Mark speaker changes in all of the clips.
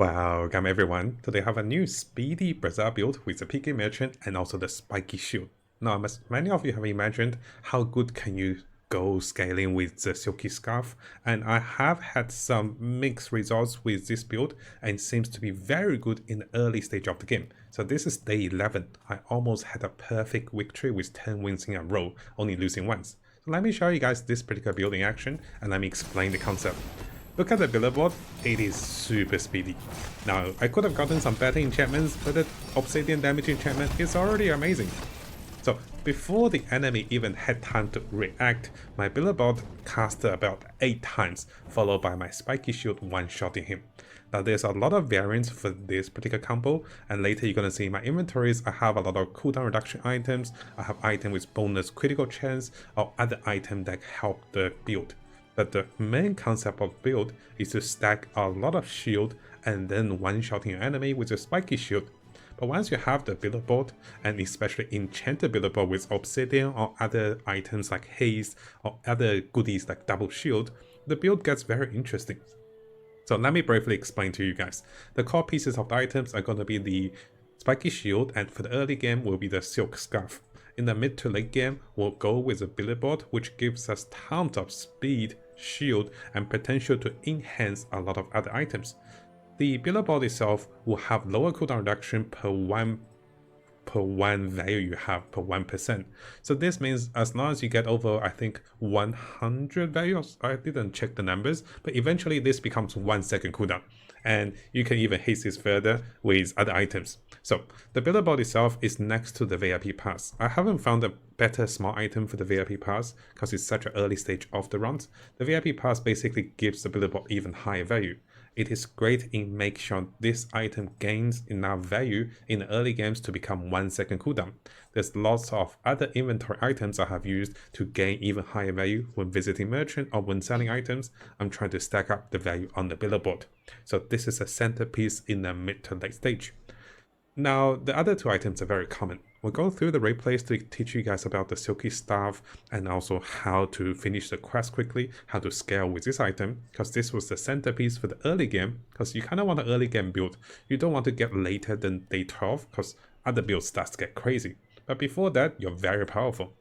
Speaker 1: Welcome everyone. Today I have a new speedy Bazaar build with the Piggy merchant and also the spiky shield. Now, as many of you have imagined, how good can you go scaling with the silky scarf? And I have had some mixed results with this build and it seems to be very good in the early stage of the game. So this is day 11. I almost had a perfect victory with 10 wins in a row, only losing once. So let me show you guys this particular build in action and let me explain the concept. Look at the billboard, it is super speedy. Now, I could have gotten some better enchantments, but the obsidian damage enchantment is already amazing. So, before the enemy even had time to react, my billboard casted about 8 times, followed by my spiky shield one-shotting him. Now, there's a lot of variants for this particular combo, and later you're gonna see in my inventories, I have a lot of cooldown reduction items, I have items with bonus critical chance, or other items that help the build. But the main concept of build is to stack a lot of shield and then one-shotting your enemy with a spiky shield. But once you have the billboard, and especially enchanted billboard with obsidian or other items like haste or other goodies like double shield, the build gets very interesting. So let me briefly explain to you guys. The core pieces of the items are going to be the spiky shield, and for the early game will be the silk scarf. In the mid to late game, we'll go with a billboard, which gives us tons of speed, shield, and potential to enhance a lot of other items. The billboard itself will have lower cooldown reduction per one value you have per 1%. So this means as long as you get over, I think 100 values, I didn't check the numbers, but eventually this becomes 1 second cooldown. And you can even haste this further with other items. So the billboard itself is next to the VIP pass. I haven't found a better small item for the VIP pass because it's such an early stage of the round. The VIP pass basically gives the billboard even higher value. It is great in making sure this item gains enough value in the early games to become 1 second cooldown. There's lots of other inventory items I have used to gain even higher value when visiting merchant or when selling items. I'm trying to stack up the value on the billboard. So this is a centerpiece in the mid to late stage. Now, the other two items are very common. We'll go through the replays to teach you guys about the silky staff and also how to finish the quest quickly, how to scale with this item, because this was the centerpiece for the early game, because you kind of want an early game build. You don't want to get later than day 12, because other builds start to get crazy. But before that, you're very powerful.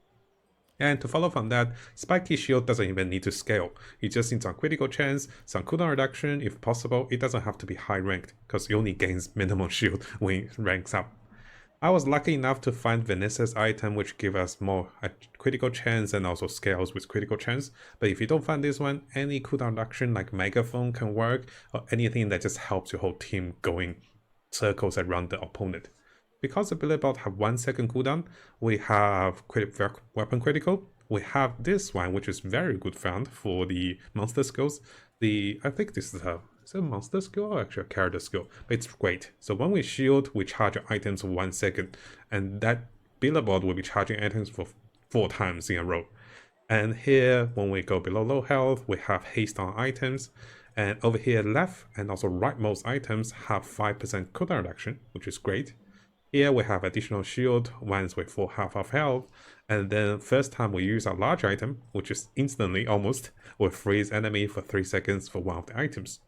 Speaker 1: And to follow from that, spiky shield doesn't even need to scale. You just need some critical chance, some cooldown reduction if possible. It doesn't have to be high ranked because it only gains minimum shield when it ranks up. I was lucky enough to find Vanessa's item which give us more critical chance and also scales with critical chance. But if you don't find this one, any cooldown reduction like megaphone can work, or anything that just helps your whole team going circles around the opponent. Because the billboard have 1 second cooldown, we have weapon critical. We have this one, which is very good found for the monster skills. I think this is a monster skill or actually a character skill, but it's great. So when we shield, we charge items for 1 second, and that billboard will be charging items for 4 times in a row. And here, when we go below low health, we have haste on items. And over here, left and also rightmost items have 5% cooldown reduction, which is great. Here we have additional shield once with full half of health, and then first time we use a large item, which is instantly almost, will freeze enemy for 3 seconds for one of the items.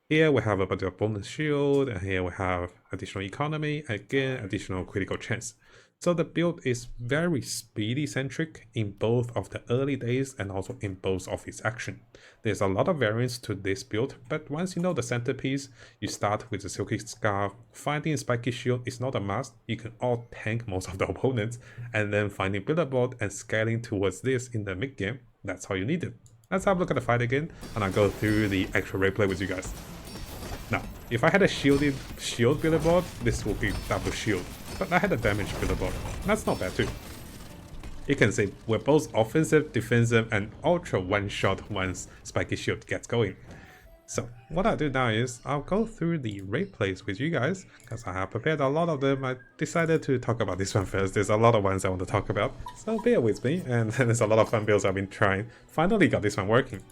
Speaker 1: Here we have a bit of bonus shield, and here we have additional economy, again additional critical chance. So the build is very speedy centric in both of the early days and also in both of its action. There's a lot of variants to this build, but once you know the centerpiece, you start with the silky scarf. Finding spiky shield is not a must, you can all tank most of the opponents, and then finding billboard and scaling towards this in the mid game, that's how you need it. Let's have a look at the fight again, and I'll go through the actual replay with you guys. Now, if I had a shielded shield billboard, this would be double shield. But I had a damaged billboard. That's not bad too. You can see we're both offensive, defensive, and ultra one-shot once spiky shield gets going. So what I'll do now is I'll go through the replays with you guys because I have prepared a lot of them. I decided to talk about this one first. There's a lot of ones I want to talk about, so bear with me. And there's a lot of fun builds I've been trying. Finally got this one working.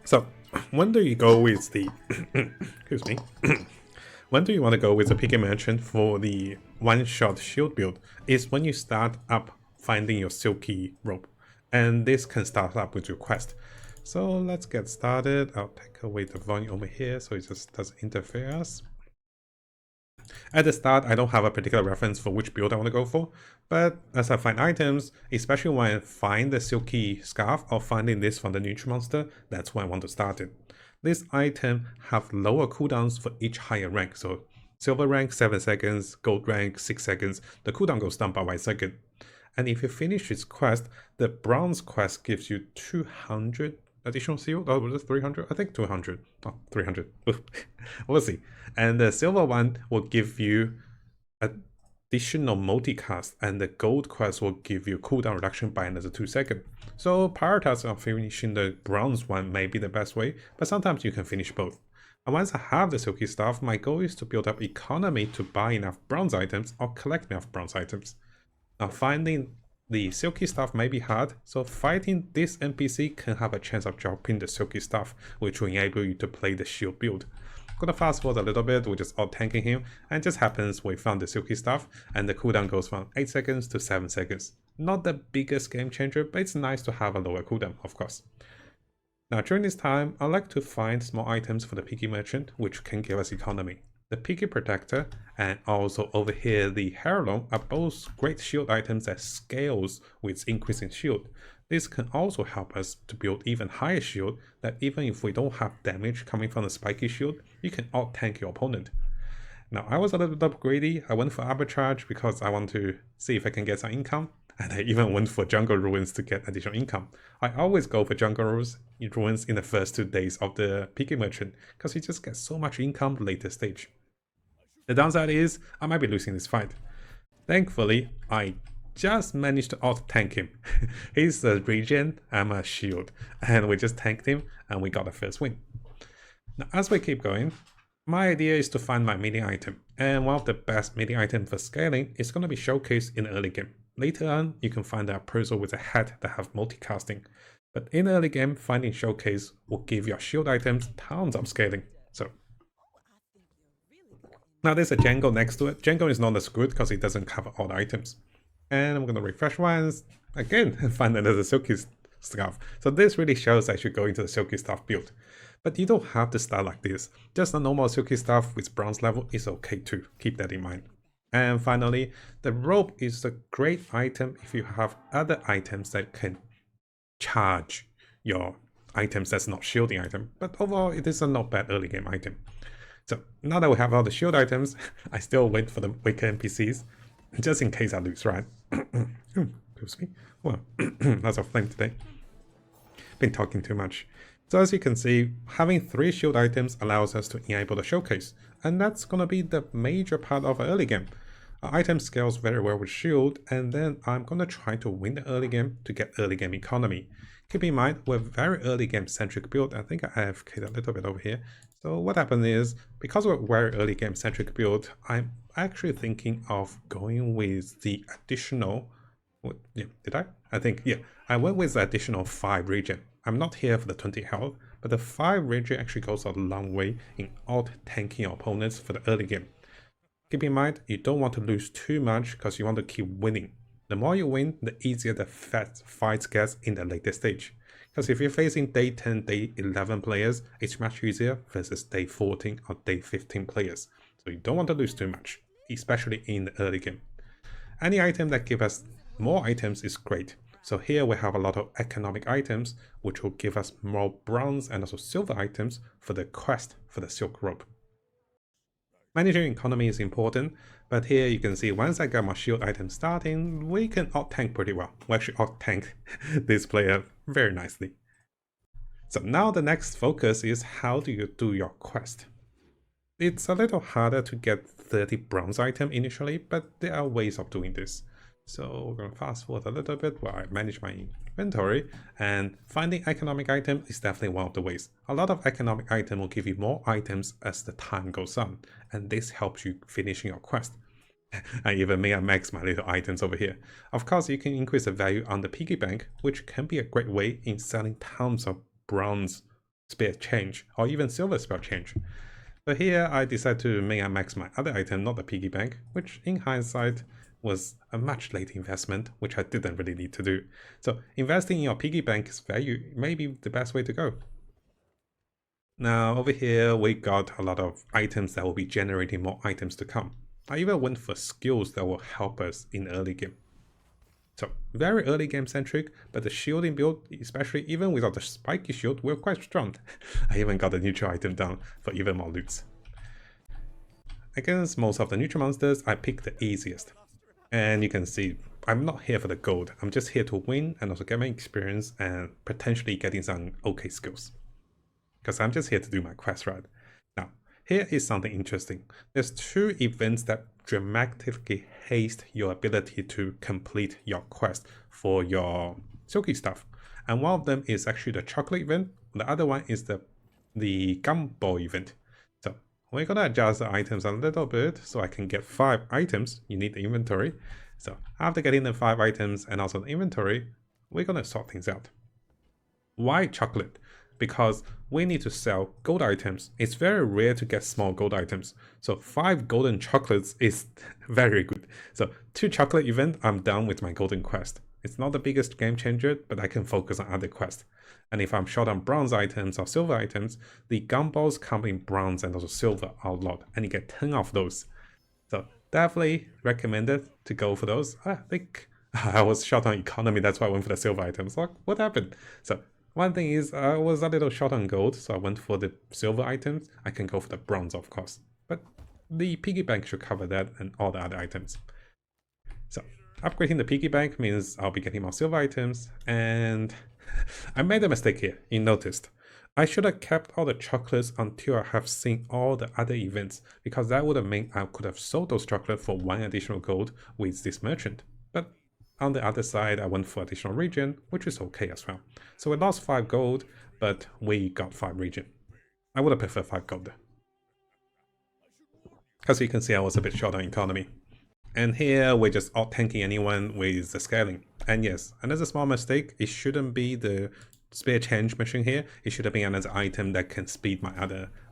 Speaker 1: So when do you go with the excuse me when do you want to go with the Piggy merchant for the one-shot shield build is when you start up finding your silky rope, and this can start up with your quest. So let's get started. I'll take away the volume over here so it just doesn't interfere us. At the start, I don't have a particular reference for which build I want to go for, but as I find items, especially when I find the silky scarf or finding this from the Nutri monster, that's when I want to start it. This item have lower cooldowns for each higher rank, so silver rank 7 seconds, gold rank 6 seconds, the cooldown goes down by 1 second. And if you finish this quest, the bronze quest gives you 200 additional shield. Oh, was it 300? I think 200. Oh, 300. We'll see. And the silver one will give you additional multicast, and the gold quest will give you cooldown reduction by another 2 seconds. So prioritize on finishing the bronze one may be the best way, but sometimes you can finish both. And once I have the silky stuff, my goal is to build up economy to buy enough bronze items or collect enough bronze items. Now finding the silky stuff may be hard, so fighting this NPC can have a chance of dropping the silky stuff, which will enable you to play the shield build. I'm gonna fast forward a little bit, we're just out-tanking him, and it just happens we found the silky stuff, and the cooldown goes from 8 seconds to 7 seconds. Not the biggest game changer, but it's nice to have a lower cooldown, of course. Now during this time, I like to find small items for the Piggy merchant, which can give us economy. The Piggy Protector and also over here the Heirloom are both great shield items that scales with increasing shield. This can also help us to build even higher shield that even if we don't have damage coming from the spiky shield, you can out-tank your opponent. Now I was a little bit greedy, I went for arbitrage because I want to see if I can get some income, and I even went for jungle ruins to get additional income. I always go for jungle ruins in the first 2 days of the Piggy merchant because you just get so much income later stage. The downside is I might be losing this fight. Thankfully, I just managed to out-tank him. He's a regen, I'm a shield, and we just tanked him and we got the first win. Now as we keep going, my idea is to find my mini item, and one of the best mini items for scaling is going to be showcased in the early game. Later on, you can find a Appraisal with a hat that have multicasting, but in the early game, finding showcase will give your shield items tons of scaling. So now there's a Django next to it. Django is not as good because it doesn't cover all the items. And I'm going to refresh once, again, and find another silky stuff. So this really shows I should go into the silky stuff build. But you don't have to start like this. Just a normal silky stuff with bronze level is okay too. Keep that in mind. And finally, the rope is a great item if you have other items that can charge your items that's not shielding item. But overall, it is a not bad early game item. So now that we have all the shield items, I still wait for the weaker NPCs, just in case I lose, right? Excuse me. Well, lots of flame today. Been talking too much. So as you can see, having 3 shield items allows us to enable the showcase, and that's gonna be the major part of our early game. Our item scales very well with shield, and then I'm gonna try to win the early game to get early game economy. Keep in mind, we're very early game centric build. I think I AFK'd a little bit over here. So what happened is, because we're very early game centric build, I'm actually thinking of going with the additional, yeah, did I? I think, yeah, I went with the additional 5 regen. I'm not here for the 20 health, but the 5 regen actually goes a long way in out-tanking your opponents for the early game. Keep in mind, you don't want to lose too much because you want to keep winning. The more you win, the easier the fight gets in the later stage. Because if you're facing day 10, day 11 players, it's much easier versus day 14 or day 15 players. So you don't want to lose too much, especially in the early game. Any item that gives us more items is great. So here we have a lot of economic items, which will give us more bronze and also silver items for the quest for the silk rope. Managing economy is important, but here you can see once I got my shield item starting, we can out-tank pretty well. We actually out-tank this player very nicely. So now the next focus is how do you do your quest. It's a little harder to get 30 bronze item initially, but there are ways of doing this. So we're going to fast forward a little bit while I manage my inventory, and finding economic item is definitely one of the ways. A lot of economic item will give you more items as the time goes on, and this helps you finishing your quest. I even may max my little items over here. Of course, you can increase the value on the piggy bank, which can be a great way in selling tons of bronze spare change or even silver spare change. But here I decided to max my other item, not the piggy bank, which in hindsight was a much later investment, which I didn't really need to do. So investing in your piggy bank is maybe the best way to go. Now over here, we got a lot of items that will be generating more items to come. I even went for skills that will help us in early game. So very early game centric, but the shielding build, especially even without the spiky shield, we're quite strong. I even got a neutral item down for even more loots. Against most of the neutral monsters, I picked the easiest. And you can see, I'm not here for the gold, I'm just here to win and also get my experience and potentially getting some okay skills. Because I'm just here to do my quest, right? Now, here is something interesting. There's 2 events that dramatically haste your ability to complete your quest for your silky stuff. And one of them is actually the chocolate event, the other one is the gumball event. So we're gonna adjust the items a little bit so I can get 5 items. You need the inventory. So after getting the 5 items and also the inventory, we're gonna sort things out. Why chocolate? Because we need to sell gold items. It's very rare to get small gold items. So 5 golden chocolates is very good. So 2 chocolate event, I'm done with my golden quest. It's not the biggest game changer, but I can focus on other quests. And if I'm short on bronze items or silver items, the gumballs come in bronze and also silver a lot, and you get 10 of those. So definitely recommended to go for those. I think I was short on economy, that's why I went for the silver items. Like, what happened? So one thing is, I was a little short on gold, so I went for the silver items. I can go for the bronze, of course. But the piggy bank should cover that and all the other items. So upgrading the piggy bank means I'll be getting more silver items. And I made a mistake here, you noticed. I should have kept all the chocolates until I have seen all the other events, because that would have meant I could have sold those chocolates for 1 additional gold with this merchant. But on the other side, I went for additional region, which is okay as well. So we lost 5 gold, but we got 5 region. I would have preferred 5 gold. As you can see, I was a bit short on economy. And here, we're just out-tanking anyone with the scaling. And yes, another small mistake, it shouldn't be the spear change machine here. It should have been another item that can speed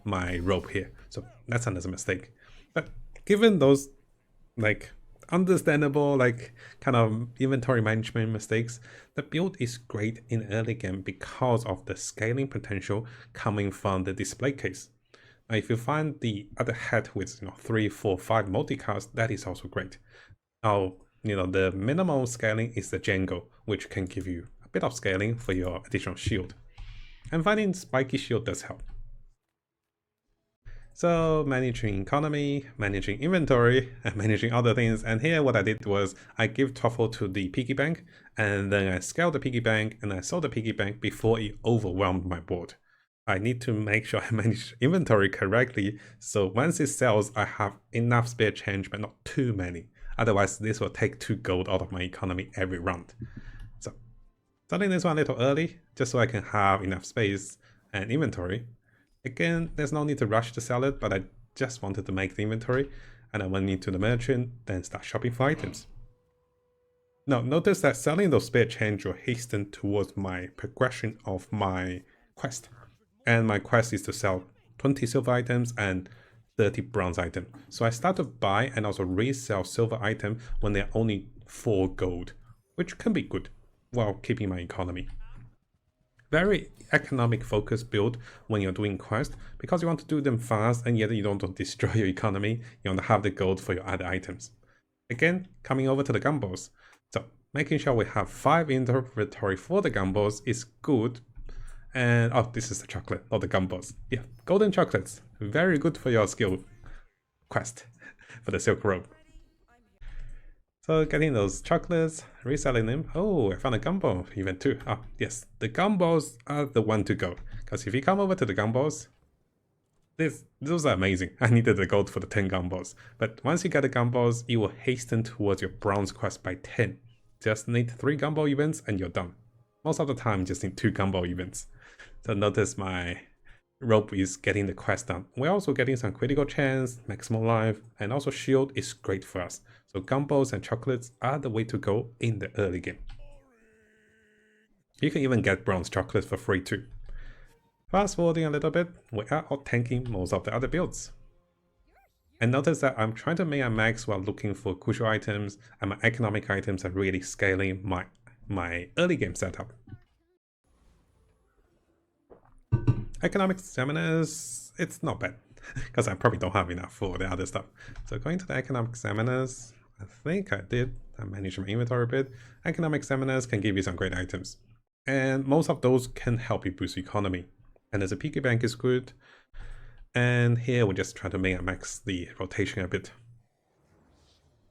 Speaker 1: my rope here. So that's another mistake. But given those, like, understandable, like, kind of inventory management mistakes, the build is great in early game because of the scaling potential coming from the display case. Now, if you find the other hat with 3, 4, 5 multicast, that is also great. Now, the minimum scaling is the Django, which can give you a bit of scaling for your additional shield. And finding spiky shield does help. So managing economy, managing inventory, and managing other things. And here what I did was I give truffle to the piggy bank, and then I scaled the piggy bank, and I sold the piggy bank before it overwhelmed my board. I need to make sure I manage inventory correctly, so once it sells, I have enough spare change, but not too many. Otherwise, this will take 2 gold out of my economy every round. So starting this one a little early, just so I can have enough space and inventory. Again, there's no need to rush to sell it, but I just wanted to make the inventory, and I went into the merchant, then start shopping for items. Now, notice that selling those spare change will hasten towards my progression of my quest. And my quest is to sell 20 silver items and 30 bronze items. So I start to buy and also resell silver items when they're only 4 gold, which can be good while keeping my economy. Very economic focused build when you're doing quests, because you want to do them fast and yet you don't want to destroy your economy. You want to have the gold for your other items. Again, coming over to the gumballs. So making sure we have 5 inventory for the gumballs is good. And oh, this is the chocolate, not the gumballs. Yeah, golden chocolates, very good for your skill quest for the silk rope. So getting those chocolates, reselling them. Oh, I found a gumball event too. Ah, yes, the gumballs are the one to go. Because if you come over to the gumballs, those are amazing. I needed the gold for the 10 gumballs. But once you get the gumballs, you will hasten towards your bronze quest by 10. Just need 3 gumball events and you're done. Most of the time, just need 2 gumball events. So notice my rope is getting the quest done. We're also getting some critical chance, maximum life, and also shield is great for us. So gumballs and chocolates are the way to go in the early game. You can even get bronze chocolates for free too. Fast forwarding a little bit, we are out tanking most of the other builds. And notice that I'm trying to make a max while looking for crucial items, and my economic items are really scaling my early game setup. Economic examiners, it's not bad, because I probably don't have enough for the other stuff. So going to the economic examiners, I think I did. I managed my inventory a bit. Economic examiners can give you some great items, and most of those can help you boost economy. And as a piggy bank is good. And here we just try to make a max the rotation a bit.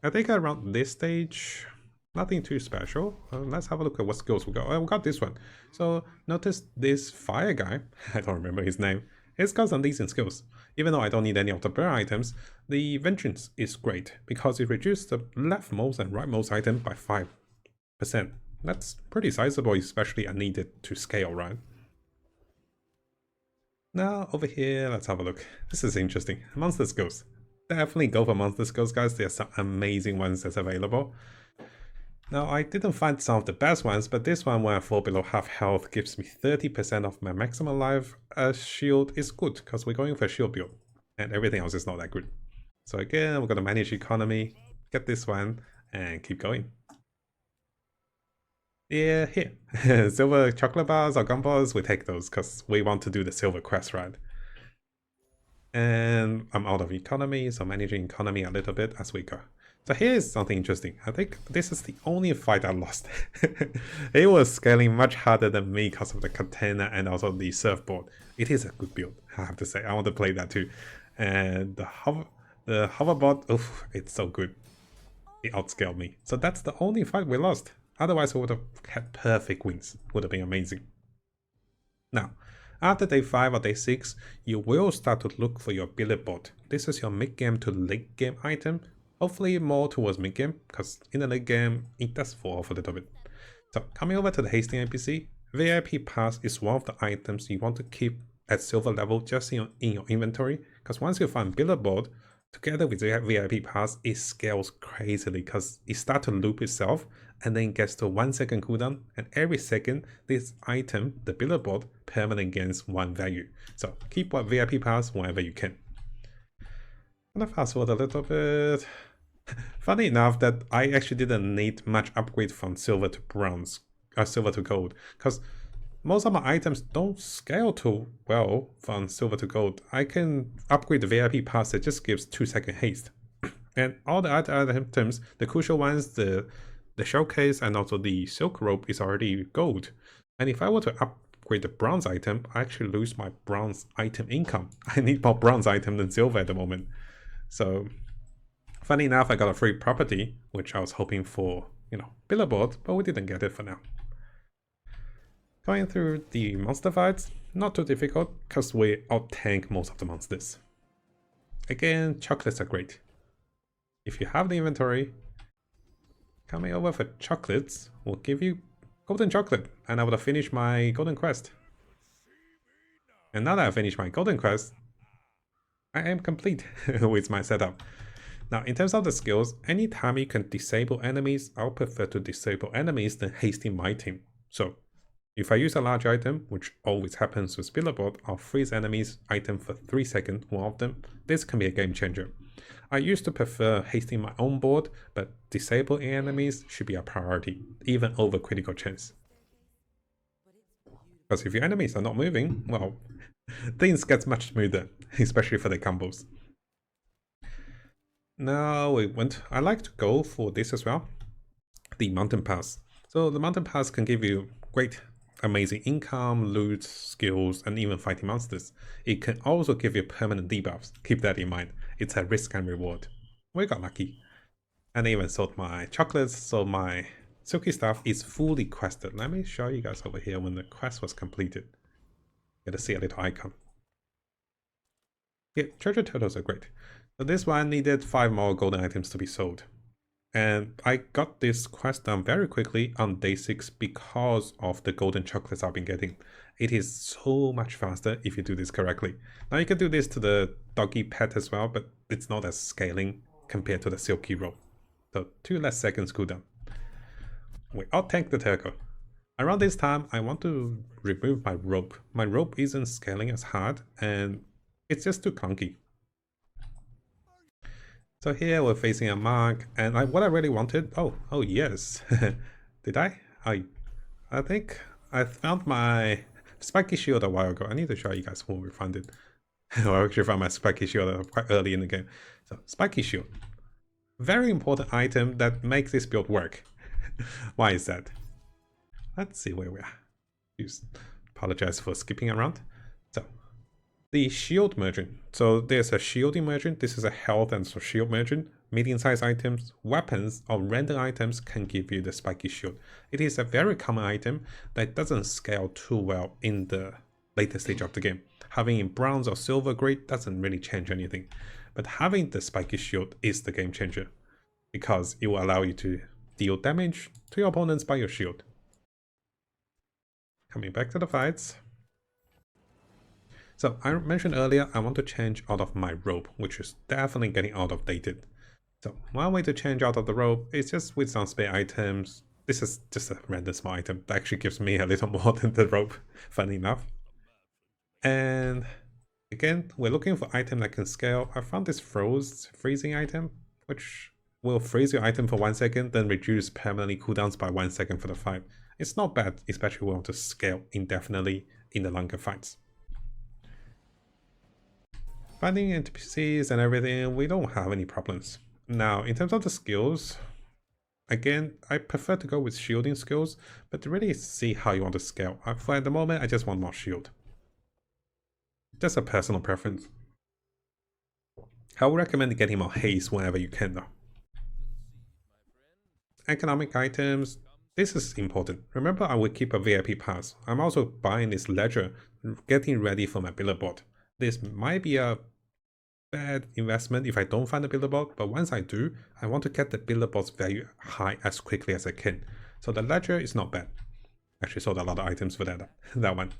Speaker 1: I think around this stage, nothing too special. Let's have a look at what skills we got. Oh, we got this one. So notice this fire guy, I don't remember his name, he's got some decent skills. Even though I don't need any of the burn items, the vengeance is great because it reduces the leftmost and rightmost item by 5%. That's pretty sizable, especially I need it to scale, right? Now over here, let's have a look. This is interesting. Monster skills. Definitely go for monster skills, guys. There's some amazing ones that's available. Now, I didn't find some of the best ones, but this one, when I fall below half health, gives me 30% of my maximum life. A shield is good, because we're going for a shield build, and everything else is not that good. So again, we're going to manage economy, get this one, and keep going. Yeah, here. Silver chocolate bars or gumballs, we take those, because we want to do the silver quest, right? And I'm out of economy, so managing economy a little bit as we go. So here's something interesting. I think this is the only fight I lost. It was scaling much harder than me because of the container and also the surfboard. It is a good build, I have to say. I want to play that too. And the hoverboard, oof, it's so good. It outscaled me. So that's the only fight we lost. Otherwise, we would have had perfect wins. Would have been amazing. Now, after day 5 or day 6, you will start to look for your billet board. This is your mid-game to late game item. Hopefully more towards mid-game, because in the late game, it does fall off a little bit. So coming over to the Hasting NPC, VIP Pass is one of the items you want to keep at silver level just in your inventory, because once you find billet board, together with the VIP Pass, it scales crazily because it starts to loop itself and then gets to 1 second cooldown, and every second this item, the billet board, permanently gains 1 value. So keep what VIP Pass whenever you can. I'm gonna fast forward a little bit. Funny enough that I actually didn't need much upgrade from silver to bronze, silver to gold, because most of my items don't scale too well from silver to gold. I can upgrade the VIP pass that just gives 2-second haste. And all the other items, the crucial ones, the showcase and also the silk rope is already gold. And if I were to upgrade the bronze item, I actually lose my bronze item income. I need more bronze item than silver at the moment. So funny enough, I got a free property, which I was hoping for, billet board, but we didn't get it for now. Going through the monster fights, not too difficult, because we out-tank most of the monsters. Again, chocolates are great. If you have the inventory, coming over for chocolates will give you golden chocolate, and I would have finished my golden quest. And now that I've finished my golden quest, I am complete with my setup. Now, in terms of the skills, anytime you can disable enemies, I'll prefer to disable enemies than hasting my team. So, if I use a large item, which always happens with Billboard, I'll freeze enemies item for 3 seconds, one of them. This can be a game changer. I used to prefer hasting my own board, but disabling enemies should be a priority, even over critical chance. Because if your enemies are not moving, well, things get much smoother, especially for the combos. Now I like to go for this as well, the Mountain Pass. So the Mountain Pass can give you great, amazing income, loot, skills, and even fighting monsters. It can also give you permanent debuffs. Keep that in mind. It's a risk and reward. We got lucky. And I even sold my chocolates, so my silky stuff is fully quested. Let me show you guys over here when the quest was completed. Get to see a little icon. Yeah, treasure turtles are great. So this one needed 5 more golden items to be sold. And I got this quest done very quickly on day 6 because of the golden chocolates I've been getting. It is so much faster if you do this correctly. Now you can do this to the doggy pet as well, but it's not as scaling compared to the silky rope. So 2 less seconds cooldown. We out-tank the turtle. Around this time, I want to remove my rope. My rope isn't scaling as hard and it's just too clunky. So here we're facing a mark, and what I really wanted. Oh yes, did I? I think I found my spiky shield a while ago. I need to show you guys when we found it. I actually found my spiky shield quite early in the game. So spiky shield, very important item that makes this build work. Why is that? Let's see where we are. Apologize for skipping around. So the shield merchant. So there's a shielding merchant. This is a health and shield merchant. Medium-sized items, weapons, or random items can give you the spiky shield. It is a very common item that doesn't scale too well in the later stage of the game. Having in bronze or silver grade doesn't really change anything. But having the spiky shield is the game changer, because it will allow you to deal damage to your opponents by your shield. Coming back to the fights. So I mentioned earlier I want to change out of my robe, which is definitely getting out of dated. So one way to change out of the robe is just with some spare items. This is just a random small item that actually gives me a little more than the robe, funny enough. And again, we're looking for item that can scale. I found this freezing item, which will freeze your item for 1 second, then reduce permanently cooldowns by 1 second for the fight. It's not bad, especially when we want to scale indefinitely in the longer fights. Finding NPCs and everything, we don't have any problems. Now, in terms of the skills, again, I prefer to go with shielding skills, but to really see how you want to scale. For at the moment, I just want more shield. Just a personal preference. I would recommend getting more haste whenever you can though. Economic items, this is important. Remember, I will keep a VIP pass. I'm also buying this ledger, getting ready for my billboard. This might be a bad investment if I don't find the billboard, but once I do, I want to get the billboard's value high as quickly as I can. So the ledger is not bad. Actually sold a lot of items for that one.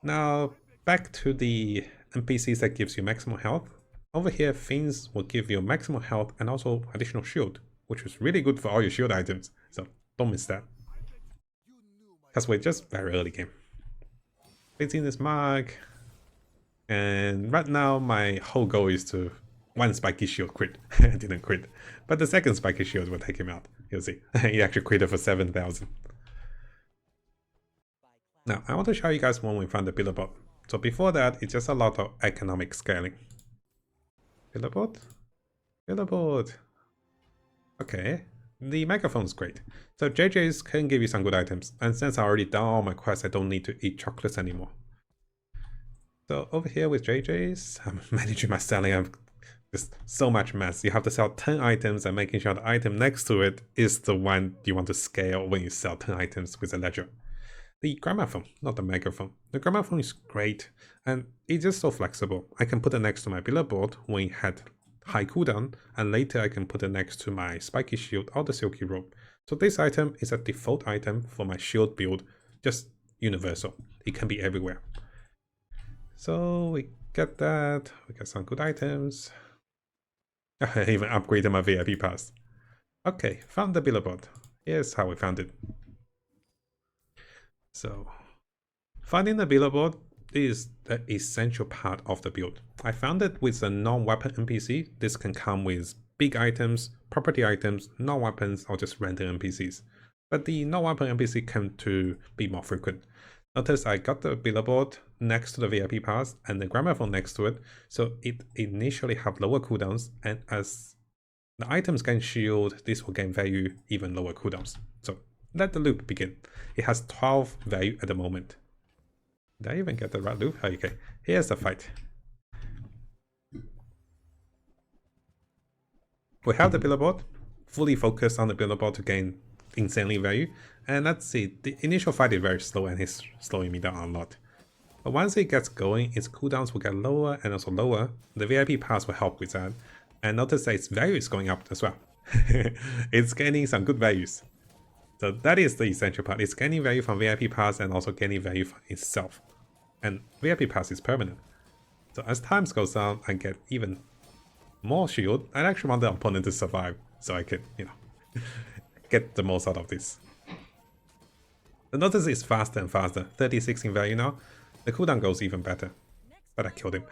Speaker 1: Now back to the NPCs that gives you maximum health. Over here, Fiends will give you maximum health and also additional shield, which is really good for all your shield items. So don't miss that. Because we're just very early game. Facing this mark. And right now, my whole goal is to one spiky shield crit. I didn't crit. But the second spiky shield will take him out. You'll see. He actually critted for 7,000. Now, I want to show you guys when we find the billboard. So before that, it's just a lot of economic scaling. Billboard? Billboard. Okay. The microphone's great. So JJ's can give you some good items. And since I already done all my quests, I don't need to eat chocolates anymore. So over here with JJ's, I'm managing my selling. I'm just so much mess. You have to sell 10 items and making sure the item next to it is the one you want to scale when you sell 10 items with a ledger. The gramophone, not the microphone. The gramophone is great and it's just so flexible. I can put it next to my billboard when it had high cooldown, and later I can put it next to my spiky shield or the silky robe. So this item is a default item for my shield build, just universal. It can be everywhere. So we get that, we get some good items. I even upgraded my VIP pass. Okay, found the billboard. Here's how we found it. So, finding the billboard is the essential part of the build. I found it with a non-weapon NPC. This can come with big items, property items, non-weapons, or just random NPCs. But the non-weapon NPC can to be more frequent. Notice I got the billboard next to the VIP pass and the gramophone next to it, so it initially have lower cooldowns, and as the items gain shield, this will gain value even lower cooldowns. So let the loop begin. It has 12 value at the moment. Did I even get the right loop? Oh, okay, here's the fight. We have the billboard, fully focused on the billboard to gain insanely value. And let's see, the initial fight is very slow and it's slowing me down a lot. But once it gets going, its cooldowns will get lower and also lower. The VIP pass will help with that. And notice that its value is going up as well. It's gaining some good values. So that is the essential part. It's gaining value from VIP pass and also gaining value from itself. And VIP pass is permanent. So as time goes on, I get even more shield. I actually want the opponent to survive so I can, get the most out of this. The notice is faster and faster, 36 in value now. The cooldown goes even better, but I killed him.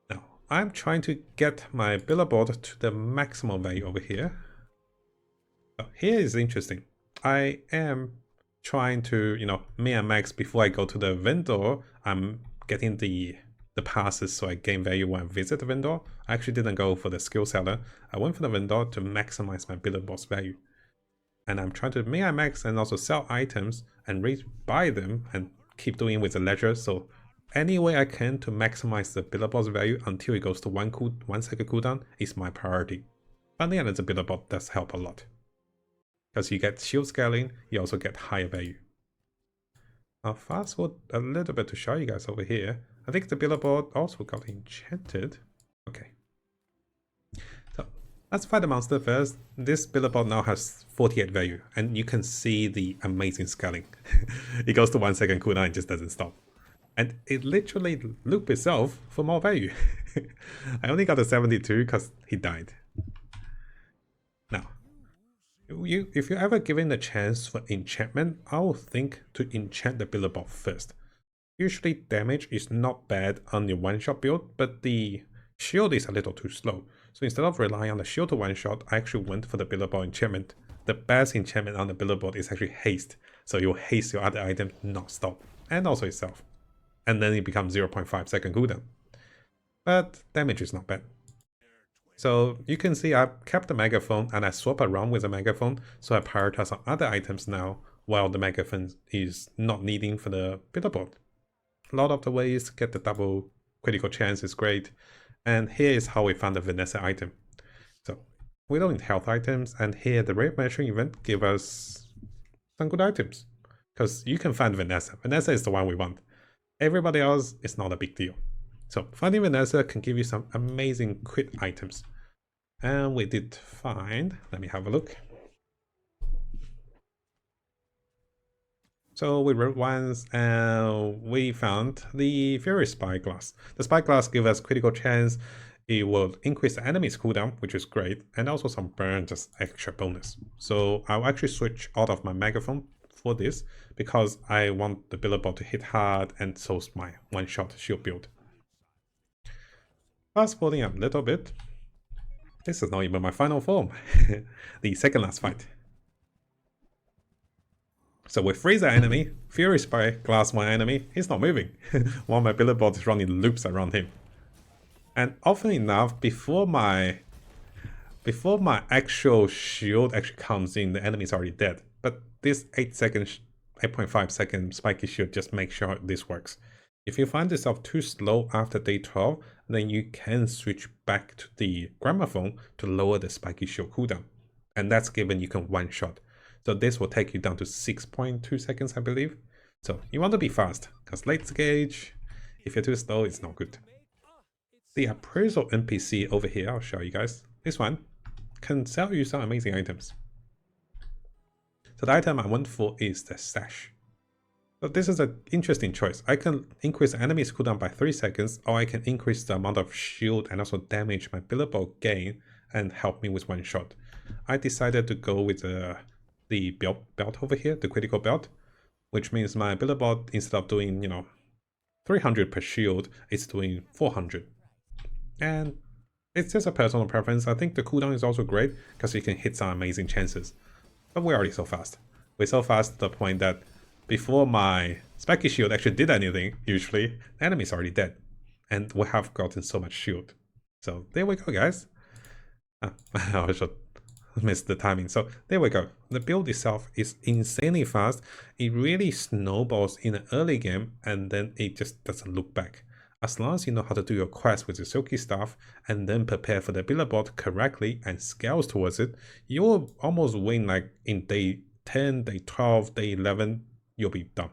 Speaker 1: Now, I'm trying to get my billboard to the maximum value over here. So here is interesting. I am trying to, min and max before I go to the vendor. I'm getting the passes so I gain value when I visit the vendor. I actually didn't go for the skill seller. I went for the vendor to maximize my billboard's value. And I'm trying to min and max and also sell items and buy them and keep doing with the ledger. So any way I can to maximize the billboard's value until it goes to 1 second cooldown is my priority. Finally, and the billboard does help a lot. Because you get shield scaling, you also get higher value. I'll fast forward a little bit to show you guys over here. I think the billboard also got enchanted. Okay. So let's fight the monster first. This billboard now has 48 value, and you can see the amazing scaling. It goes to 1 second cooldown and just doesn't stop. And it literally loop itself for more value. I only got a 72 because he died. Now, if you're ever given a chance for enchantment, I will think to enchant the billboard first. Usually damage is not bad on your one-shot build, but the shield is a little too slow. So instead of relying on the shield to one-shot, I actually went for the billboard enchantment. The best enchantment on the billboard is actually haste. So you'll haste your other item, not stop, and also itself. And then it becomes 0.5 second cooldown. But damage is not bad. So you can see I've kept the megaphone and I swap around with the megaphone, so I prioritize on other items now while the megaphone is not needing for the billboard. A lot of the ways to get the double critical chance is great, and here is how we found the Vanessa item. So we don't need health items, and here the rate measuring event give us some good items, because you can find Vanessa. Vanessa is the one we want. Everybody else is not a big deal. So finding Vanessa can give you some amazing crit items. And we did find, let me have a look. So we wrote once and we found the Fury Spyglass. The Spyglass gives us critical chance. It will increase the enemy's cooldown, which is great, and also some burn, just extra bonus. So I'll actually switch out of my megaphone for this because I want the billboard to hit hard and so's my one-shot shield build. Fast forwarding a little bit. This is not even my final form. The second last fight. So we freeze our enemy, Fury Spyglass my enemy, he's not moving, while my billboard is running loops around him. And often enough, before my actual shield actually comes in, the enemy is already dead. But this 8.5 second spiky shield just makes sure this works. If you find yourself too slow after day 12, then you can switch back to the gramophone to lower the spiky shield cooldown. And that's given you can one-shot. So this will take you down to 6.2 seconds, I believe. So you want to be fast, because late gauge, if you're too slow, it's not good. The appraisal NPC over here, I'll show you guys. This one can sell you some amazing items. So the item I went for is the stash. So this is an interesting choice. I can increase the enemy's cooldown by 3 seconds, or I can increase the amount of shield and also damage my billboard gain and help me with one shot. I decided to go with the belt over here, the critical belt, which means my billboard, instead of doing 300 per shield, it's doing 400. And it's just a personal preference. I think the cooldown is also great because you can hit some amazing chances. But we're already so fast. We're so fast to the point that before my spiky shield actually did anything, usually, the enemy's already dead. And we have gotten so much shield. So there we go, guys. I should miss the timing. So there we go. The build itself is insanely fast. It really snowballs in the early game, and then it just doesn't look back. As long as you know how to do your quest with the silky staff and then prepare for the billboard correctly and scales towards it, you'll almost win like in day 10, day 12, day 11, you'll be done.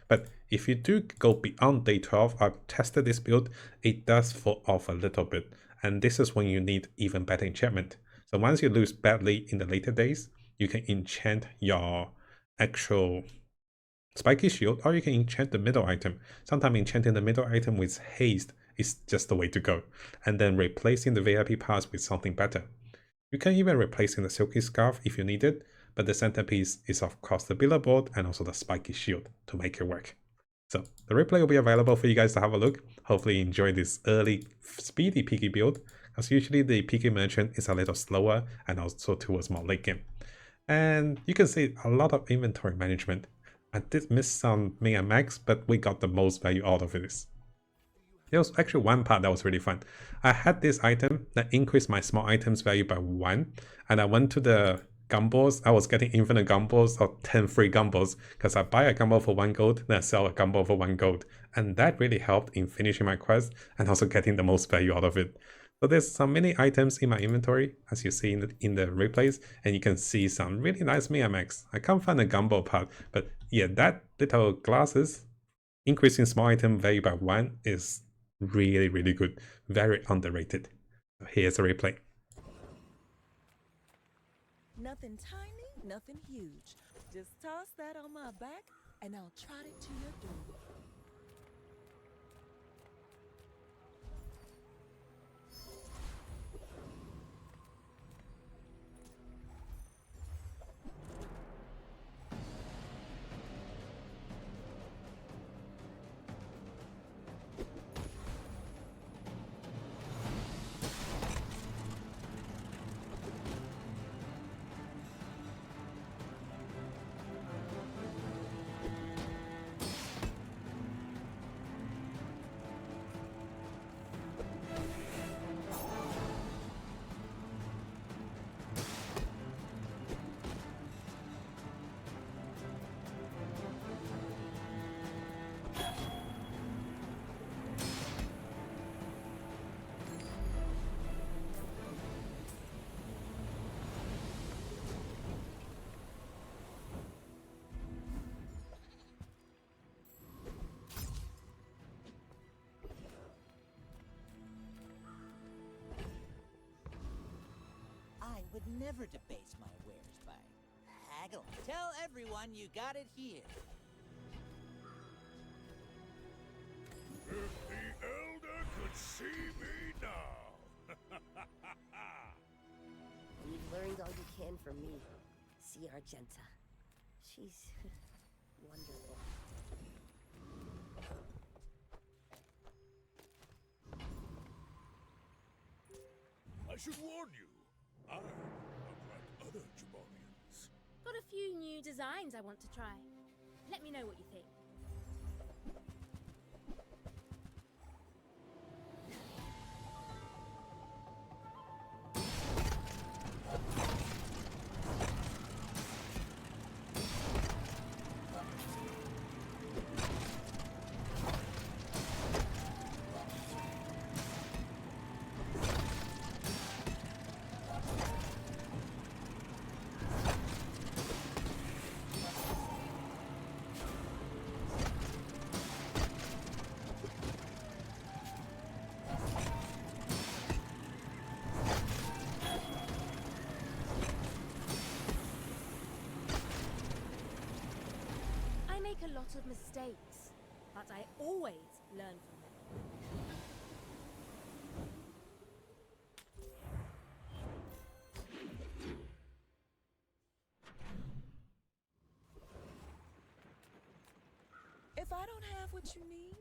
Speaker 1: But if you do go beyond day 12, I've tested this build, it does fall off a little bit. And this is when you need even better enchantment. So once you lose badly in the later days, you can enchant your actual spiky shield, or you can enchant the middle item. Sometimes enchanting the middle item with haste is just the way to go. And then replacing the VIP pass with something better. You can even replace in the silky scarf if you need it, but the centerpiece is of course the billboard and also the spiky shield to make it work. So the replay will be available for you guys to have a look. Hopefully you enjoy this early speedy Piggy build, because usually the Piggy merchant is a little slower and also towards more late game. And you can see a lot of inventory management. I did miss some min and max, but we got the most value out of this. There was actually one part that was really fun. I had this item that increased my small items value by 1, and I went to the gumballs. I was getting infinite gumballs or 10 free gumballs because I buy a gumball for 1 gold, then I sell a gumball for 1 gold. And that really helped in finishing my quest and also getting the most value out of it. So there's some mini items in my inventory, as you see in the replays, and you can see some really nice Miamax. I can't find the gumball part, but yeah, that little glasses increasing small item value by 1 is really, really good. Very underrated. So here's a replay.
Speaker 2: Nothing tiny, nothing huge. Just toss that on my back and I'll trot it to your door.
Speaker 3: I would never debase my wares by haggling. Tell everyone you got it here.
Speaker 4: If the Elder could see me now!
Speaker 5: You've learned all you can from me. See Argenta. She's wonderful.
Speaker 4: I should warn you, I'm not like other Pygmaliens.
Speaker 6: Got a few new designs I want to try. Let me know what you think. I make a lot of mistakes, but I always learn from them.
Speaker 2: If I don't have what you need,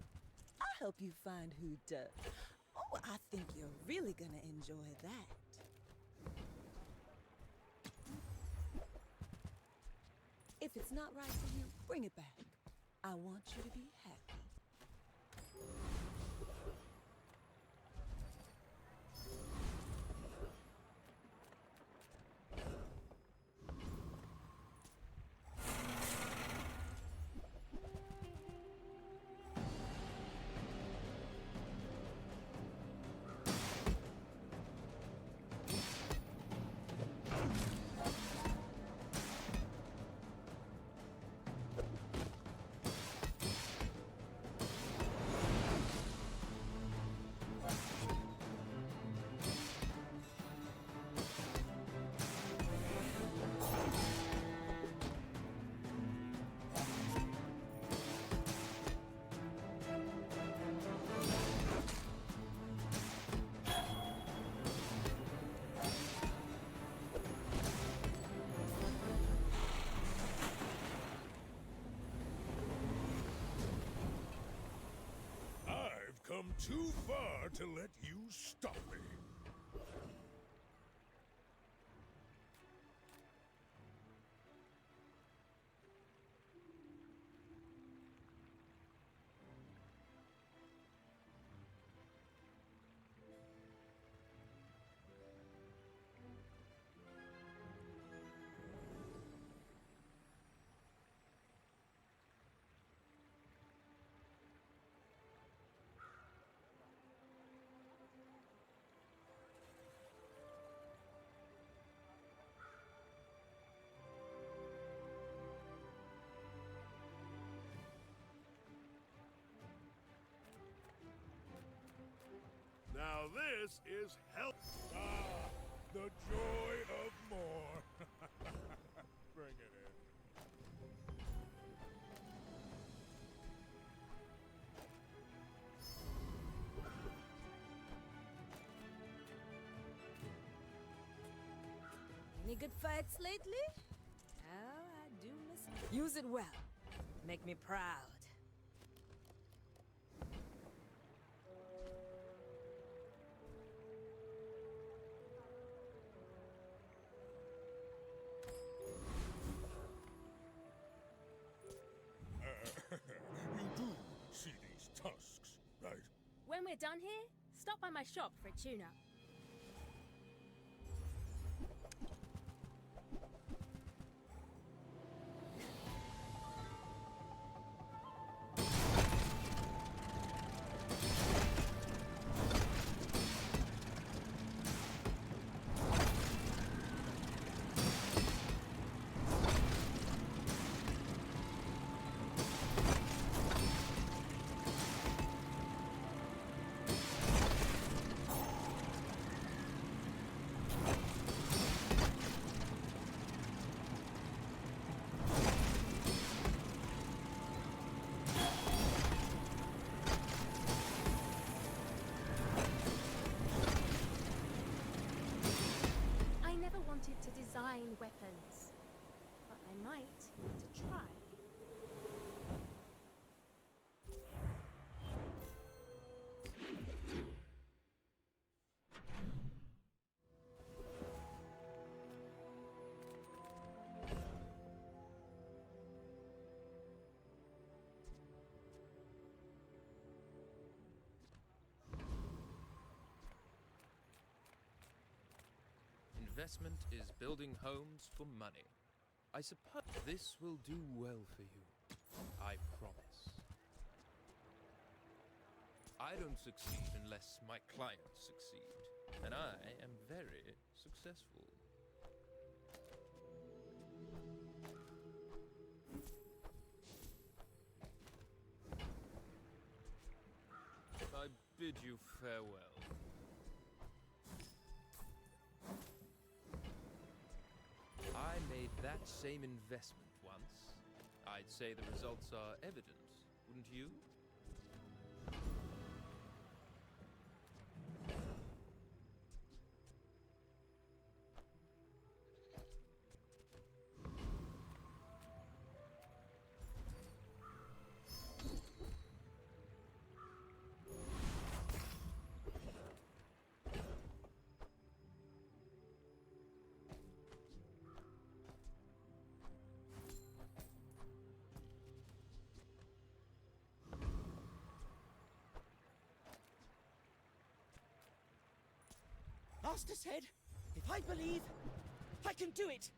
Speaker 2: I'll help you find who does. Oh, I think you're really gonna enjoy that. If it's not right for you, bring it back. I want you to be happy.
Speaker 4: too far to let you stop me. Now this is hell. Ah, the joy of more. Bring it in.
Speaker 2: Any good fights lately? Oh, I do miss it. Use it well. Make me proud.
Speaker 4: You do see these tusks, right?
Speaker 6: When we're done here, stop by my shop for a tune-up. I never wanted to design weapons, but I might to try.
Speaker 7: Investment is building homes for money. I suppose this will do well for you. I promise. I don't succeed unless my clients succeed. And I am very successful. I bid you farewell. I made that same investment once. I'd say the results are evident, wouldn't you?
Speaker 3: Master said, if I believe, I can do it.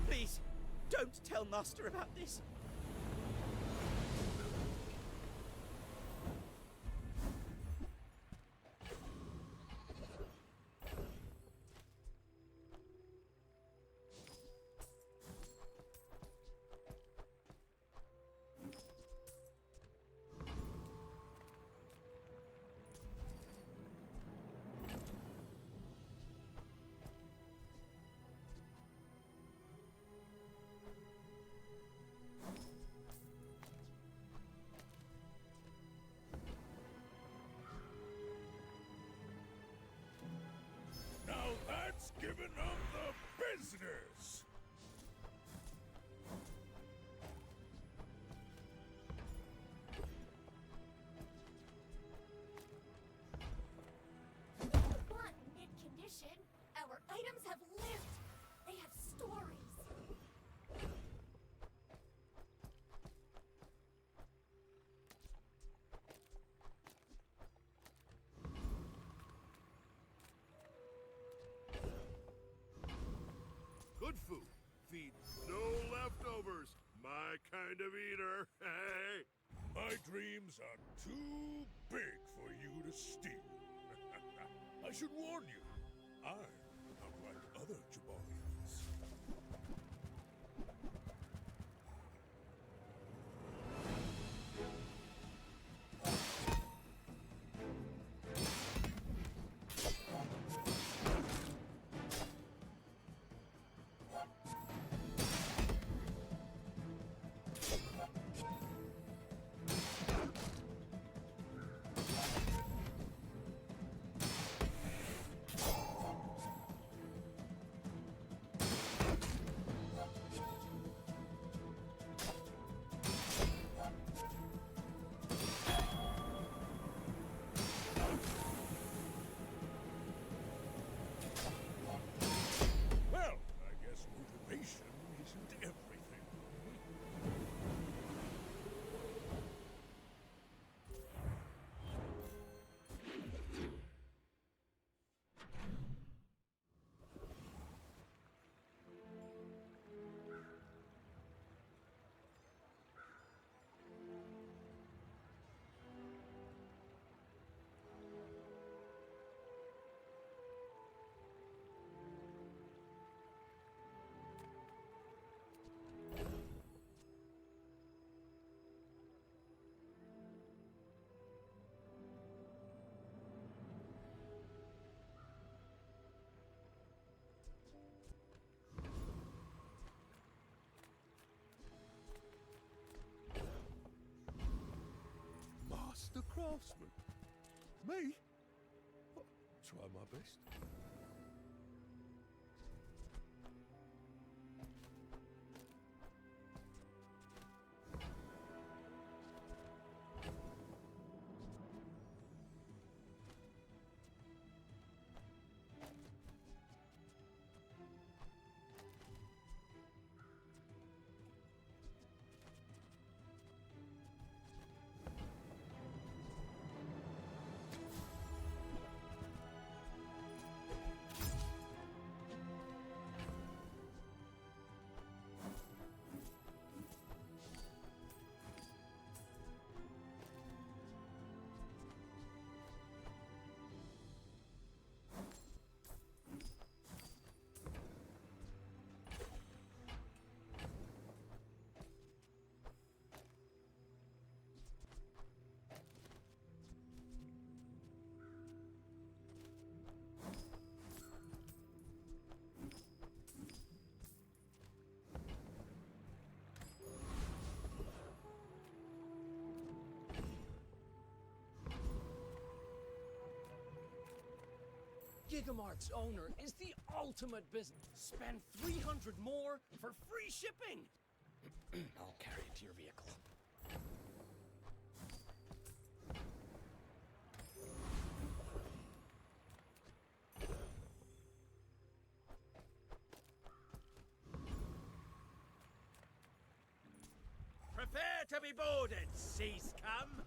Speaker 3: Please, don't tell Master about this.
Speaker 4: Open up the business!
Speaker 6: Not mint condition. Our items have lived. They have stories.
Speaker 4: Good food. Feed no leftovers. My kind of eater. Hey! My dreams are too big for you to steal. I should warn you, I'm not like other Jabalians. Well, I guess motivation isn't everything. Master craftsman. Me? Oh, try my best.
Speaker 8: Gigamart's owner is the ultimate business. Spend 300 more for free shipping. I'll carry it to your vehicle.
Speaker 3: Prepare to be boarded, sea scum!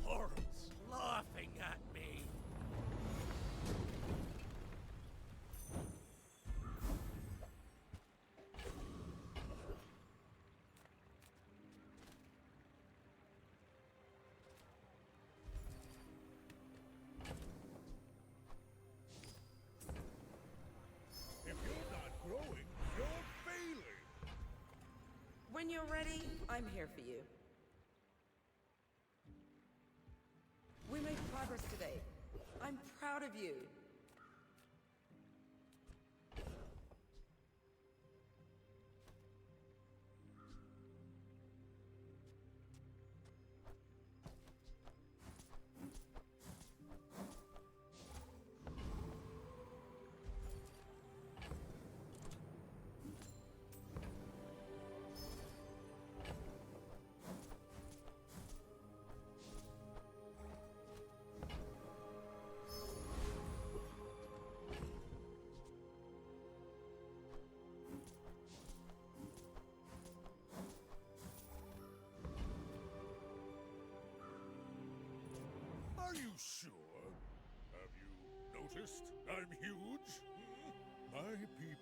Speaker 3: Corals laughing at me.
Speaker 4: If you're not growing, you're failing.
Speaker 2: When you're ready, I'm here for you. proud of you.
Speaker 4: Are you sure? Have you noticed I'm huge? My people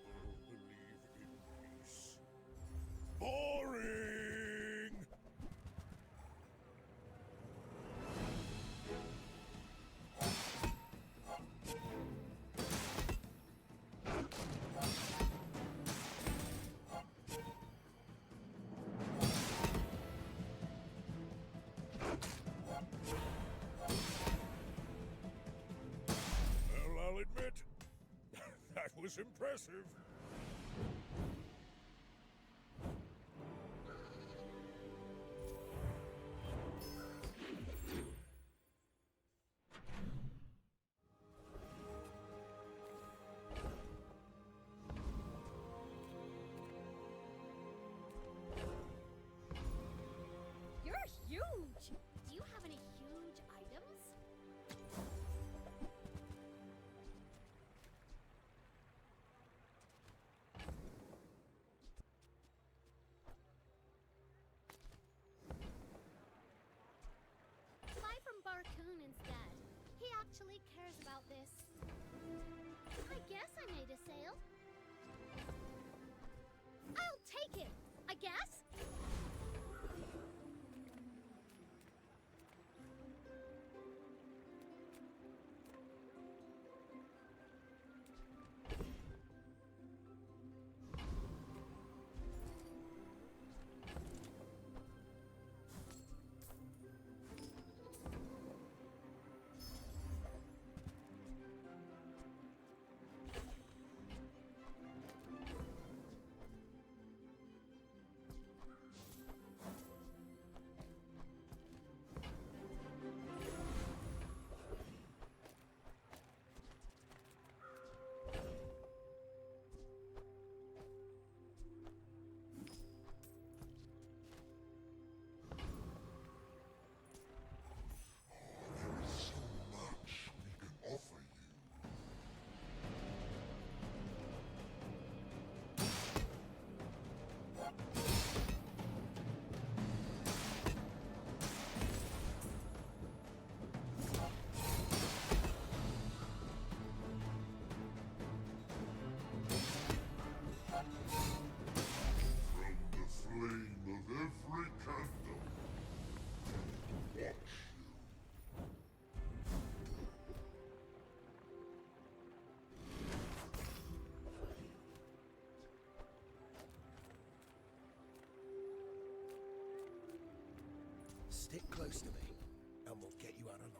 Speaker 4: believe in peace. Boring! Well, I'll admit, that was impressive.
Speaker 6: You're huge! Do you have any huge items? Buy from Barcoon instead. He actually cares about this. I guess I made a sale. I'll take it, I guess.
Speaker 8: Stick close to me, and we'll get you out alive.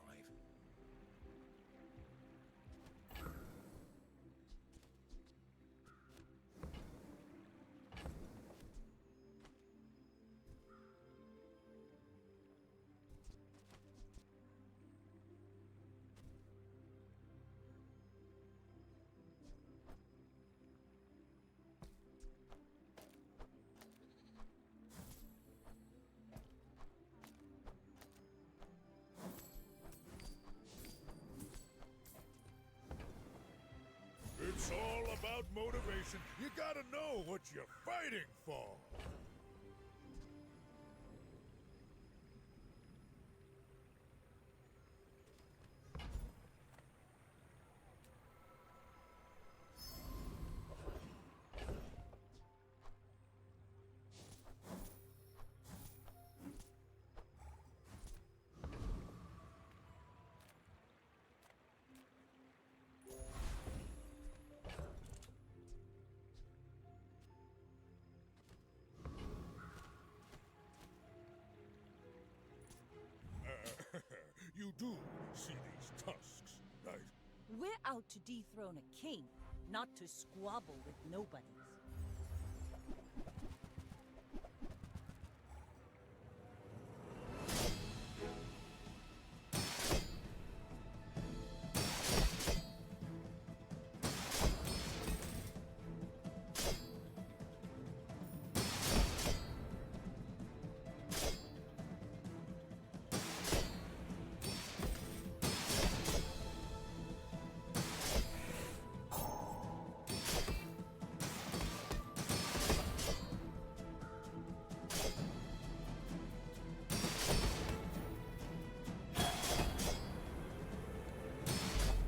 Speaker 4: It's all about motivation. You gotta know what you're fighting for. You do see these tusks, right?
Speaker 2: We're out to dethrone a king, not to squabble with nobodies.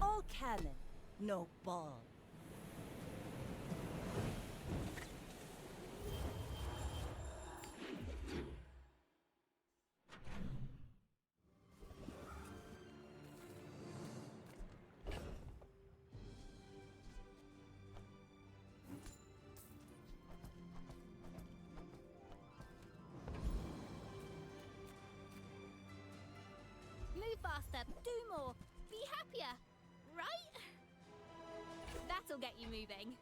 Speaker 2: All cannon, no ball.
Speaker 6: Move faster, do more, be happier, right? That'll get you moving.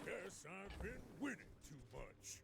Speaker 4: Guess I've been winning too much.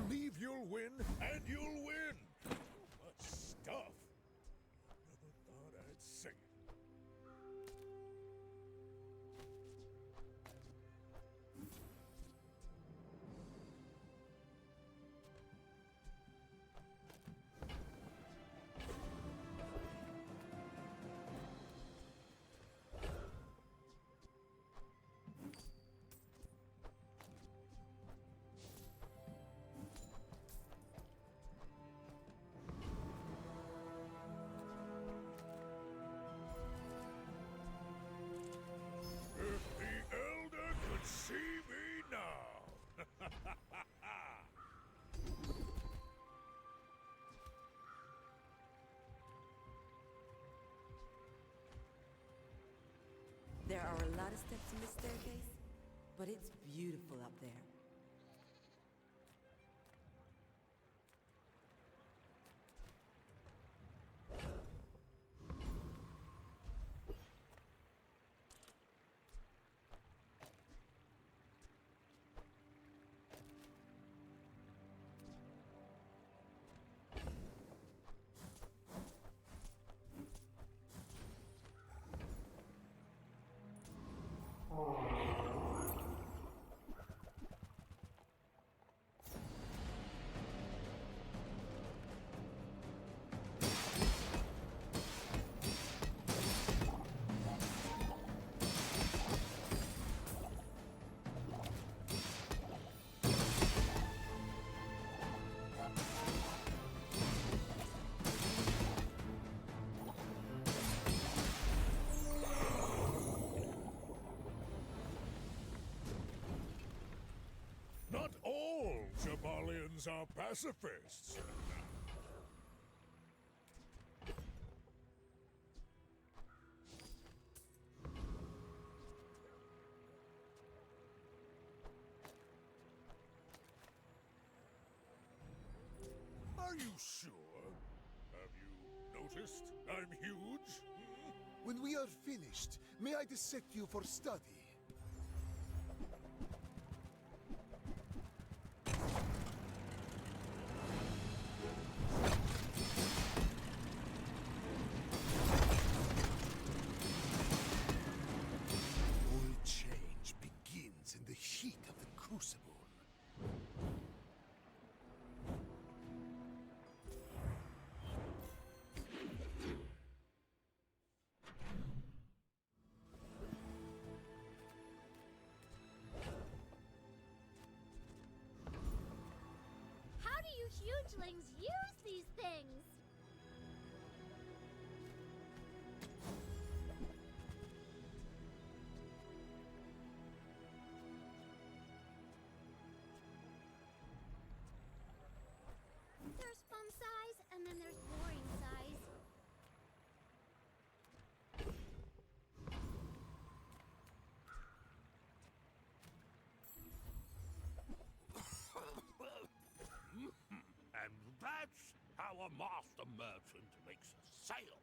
Speaker 4: Believe you'll win, and you'll win! Much stuff. Never thought I'd say it. If the Elder could see me now!
Speaker 2: There are a lot of steps in this staircase, but it's beautiful up there.
Speaker 4: Humans are pacifists. Are you sure? Have you noticed I'm huge?
Speaker 9: When we are finished, may I dissect you for study? All change begins in the heat of the crucible.
Speaker 6: How do you hugelings use these things? There's fun size, and then there's boring size.
Speaker 4: And that's how a master merchant makes a sale.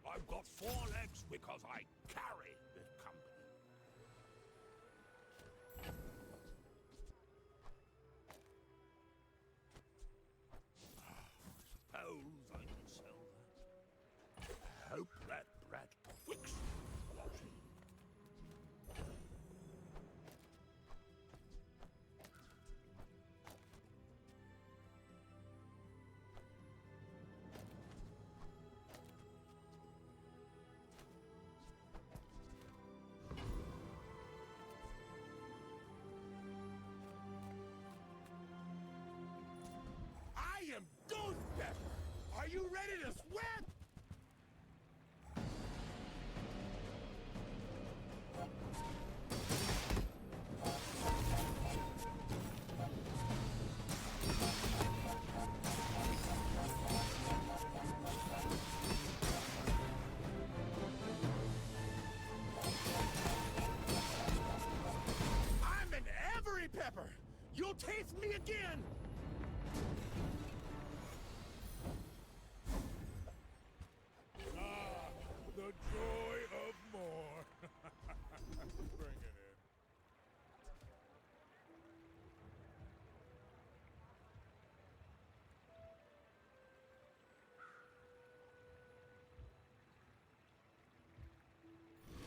Speaker 4: I've got 4 legs because I carry this company. Suppose I can sell that. Hope that brat quicks washing. I am Ghost Pepper! Are you ready to sweat? I'm an every pepper! You'll taste me again! Ah, the joy of more. Bring it in.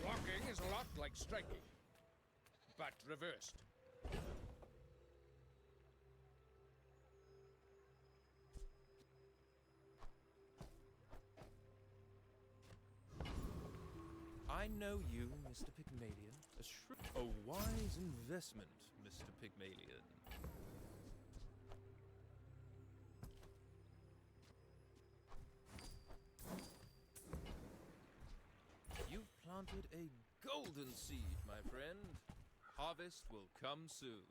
Speaker 8: Blocking is a lot like striking, but reversed.
Speaker 7: I know you, Mr. Pygmalion. A wise investment, Mr. Pygmalion. You've planted a golden seed, my friend. Harvest will come soon.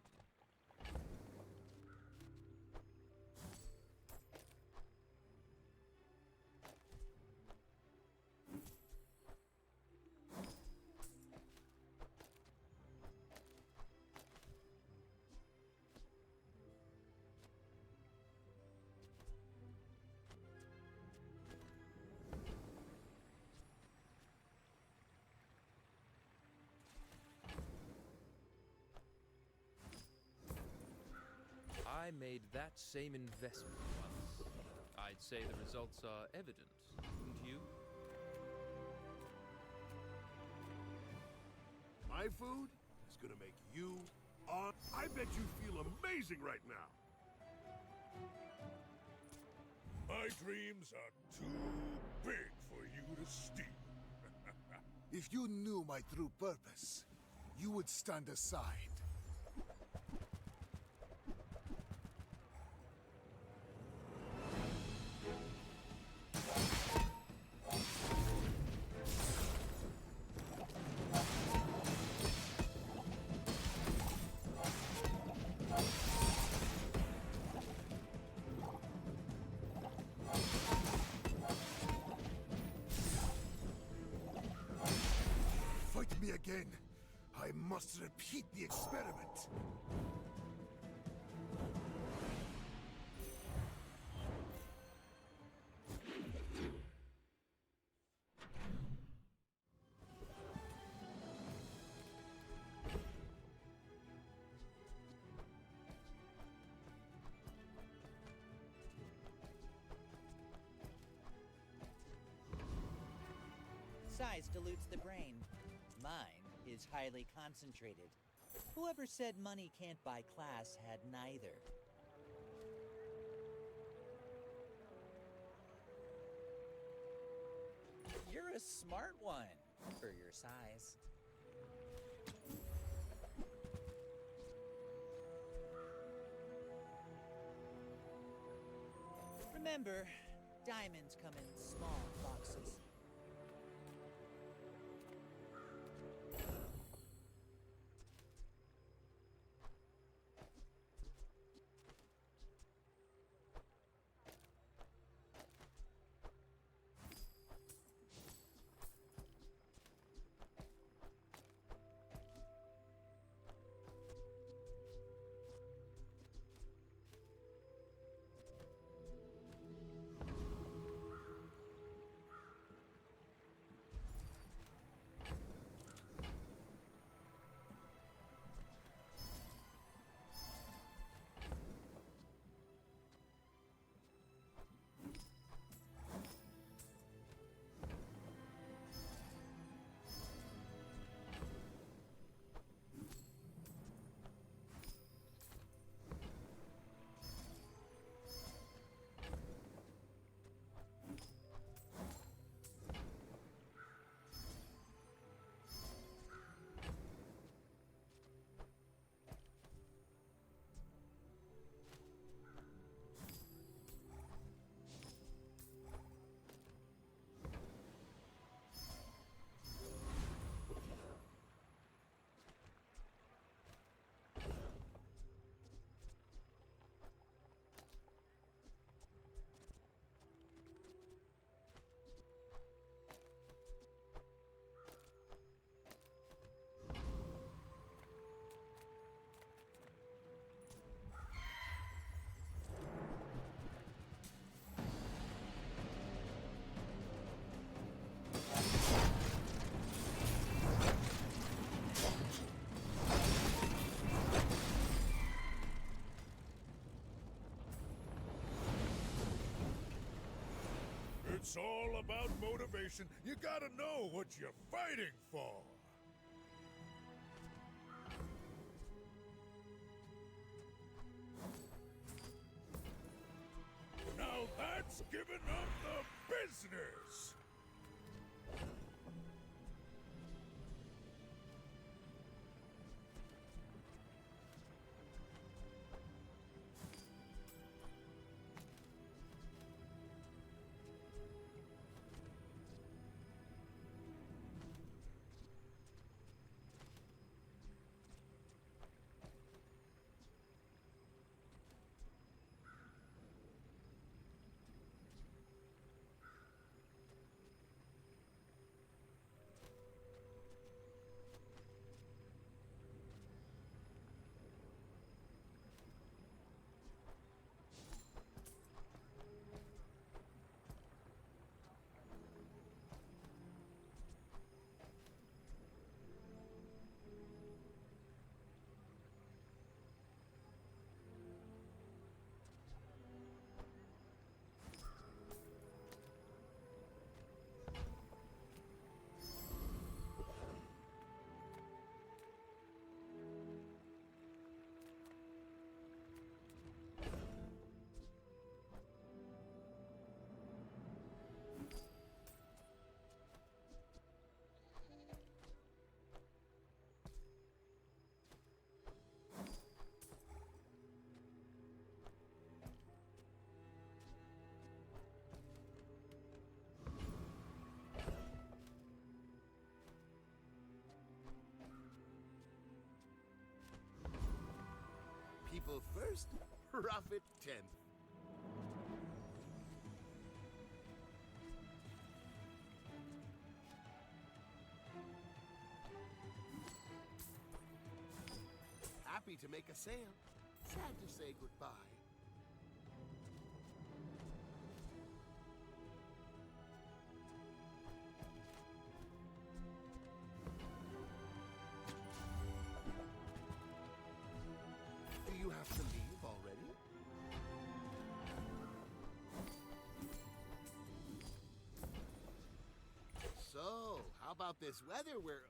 Speaker 7: I made that same investment once. I'd say the results are evident, wouldn't you?
Speaker 4: My food is gonna make you on. I bet you feel amazing right now. My dreams are too big for you to steal.
Speaker 9: If you knew my true purpose, you would stand aside. must repeat the experiment.
Speaker 3: Size dilutes the brain. Mine is highly concentrated. Whoever said money can't buy class had neither. You're a smart one for your size. Remember, diamonds come in small boxes.
Speaker 4: It's all about motivation. You gotta know what you're fighting for. Now that's giving up the business.
Speaker 9: People first, profit 10th. happy to make a sale. Sad to say goodbye. Do you have to leave already? So, how about this weather where...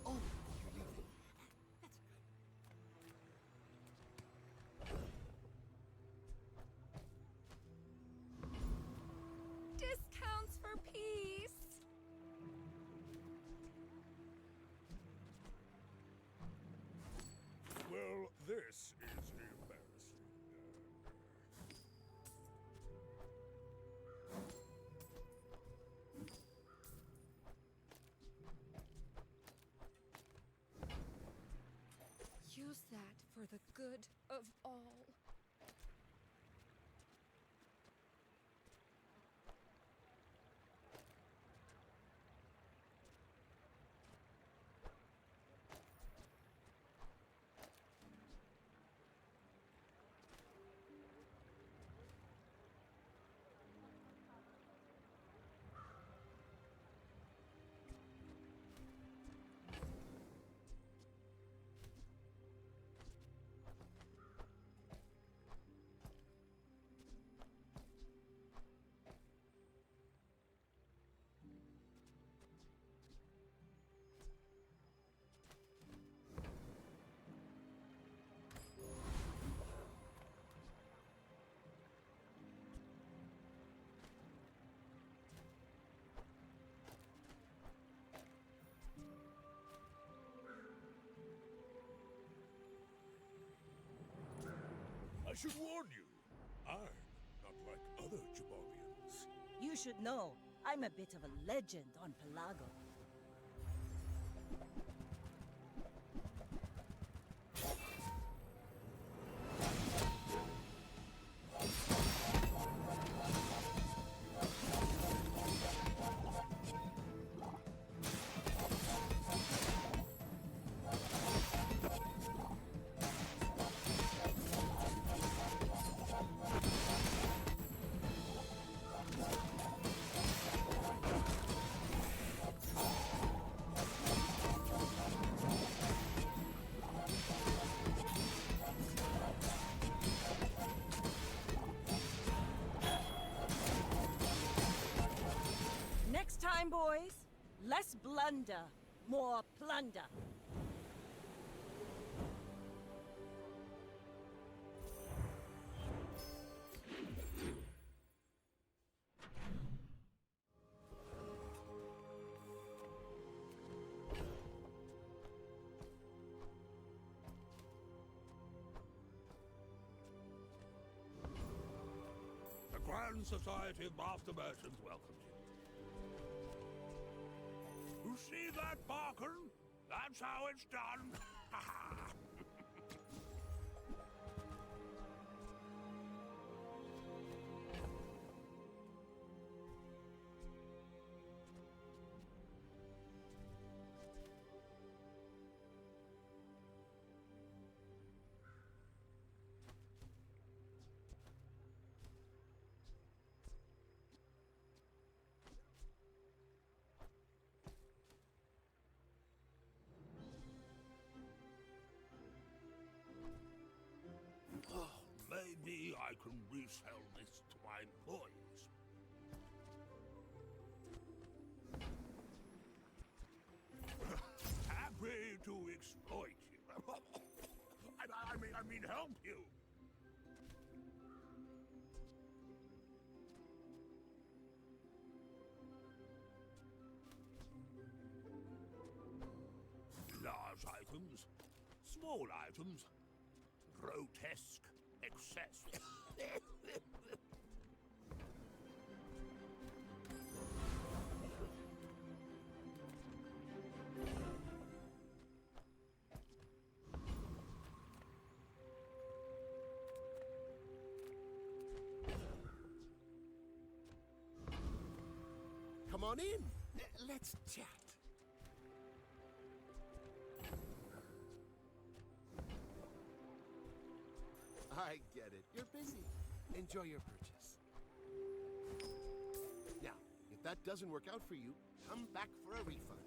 Speaker 9: Oh, you're leaving. That's good.
Speaker 6: Discounts for peace.
Speaker 4: Well, this is embarrassing.
Speaker 6: Use that for the good of all.
Speaker 4: I should warn you, I'm not like other Jabalians.
Speaker 2: You should know, I'm a bit of a legend on Pelago. Next time, boys, less blunder, more plunder.
Speaker 4: The Grand Society of Master Merchants welcomes you. You see that, Barker? That's how it's done. Oh, maybe I can resell this to my employees. Happy to exploit you. I mean help you. Large items, small items, grotesque excess.
Speaker 9: Come on in. Let's chat.
Speaker 10: I get it. You're busy. Enjoy your purchase. Now, if that doesn't work out for you, come back for a refund.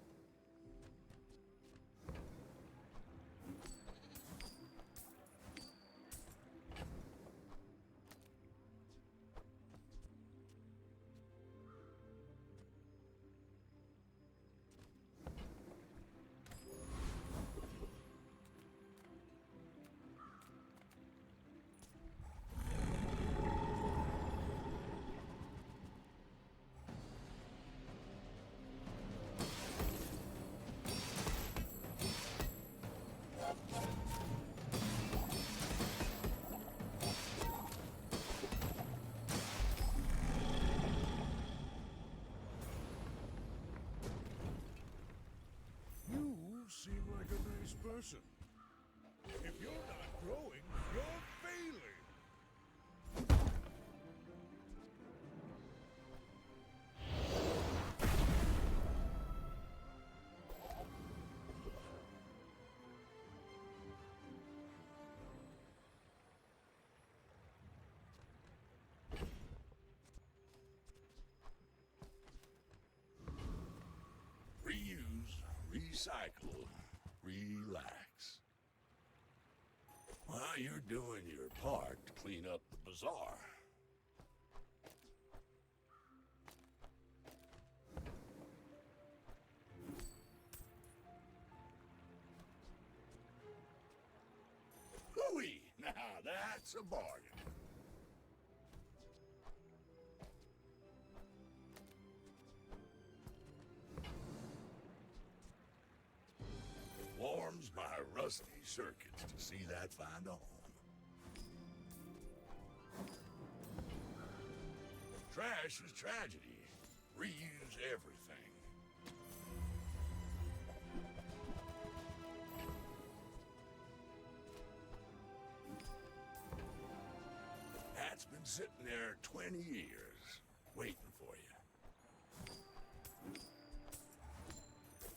Speaker 4: You seem like a nice person. If you're not growing, you're failing.
Speaker 11: Reuse, recycle, relax. While you're doing your part to clean up the bazaar. Hooey! Now that's a bargain. Warms my rusty circuits to see that find a home. Trash is tragedy. Reuse everything. That's been sitting there 20 years, waiting for you.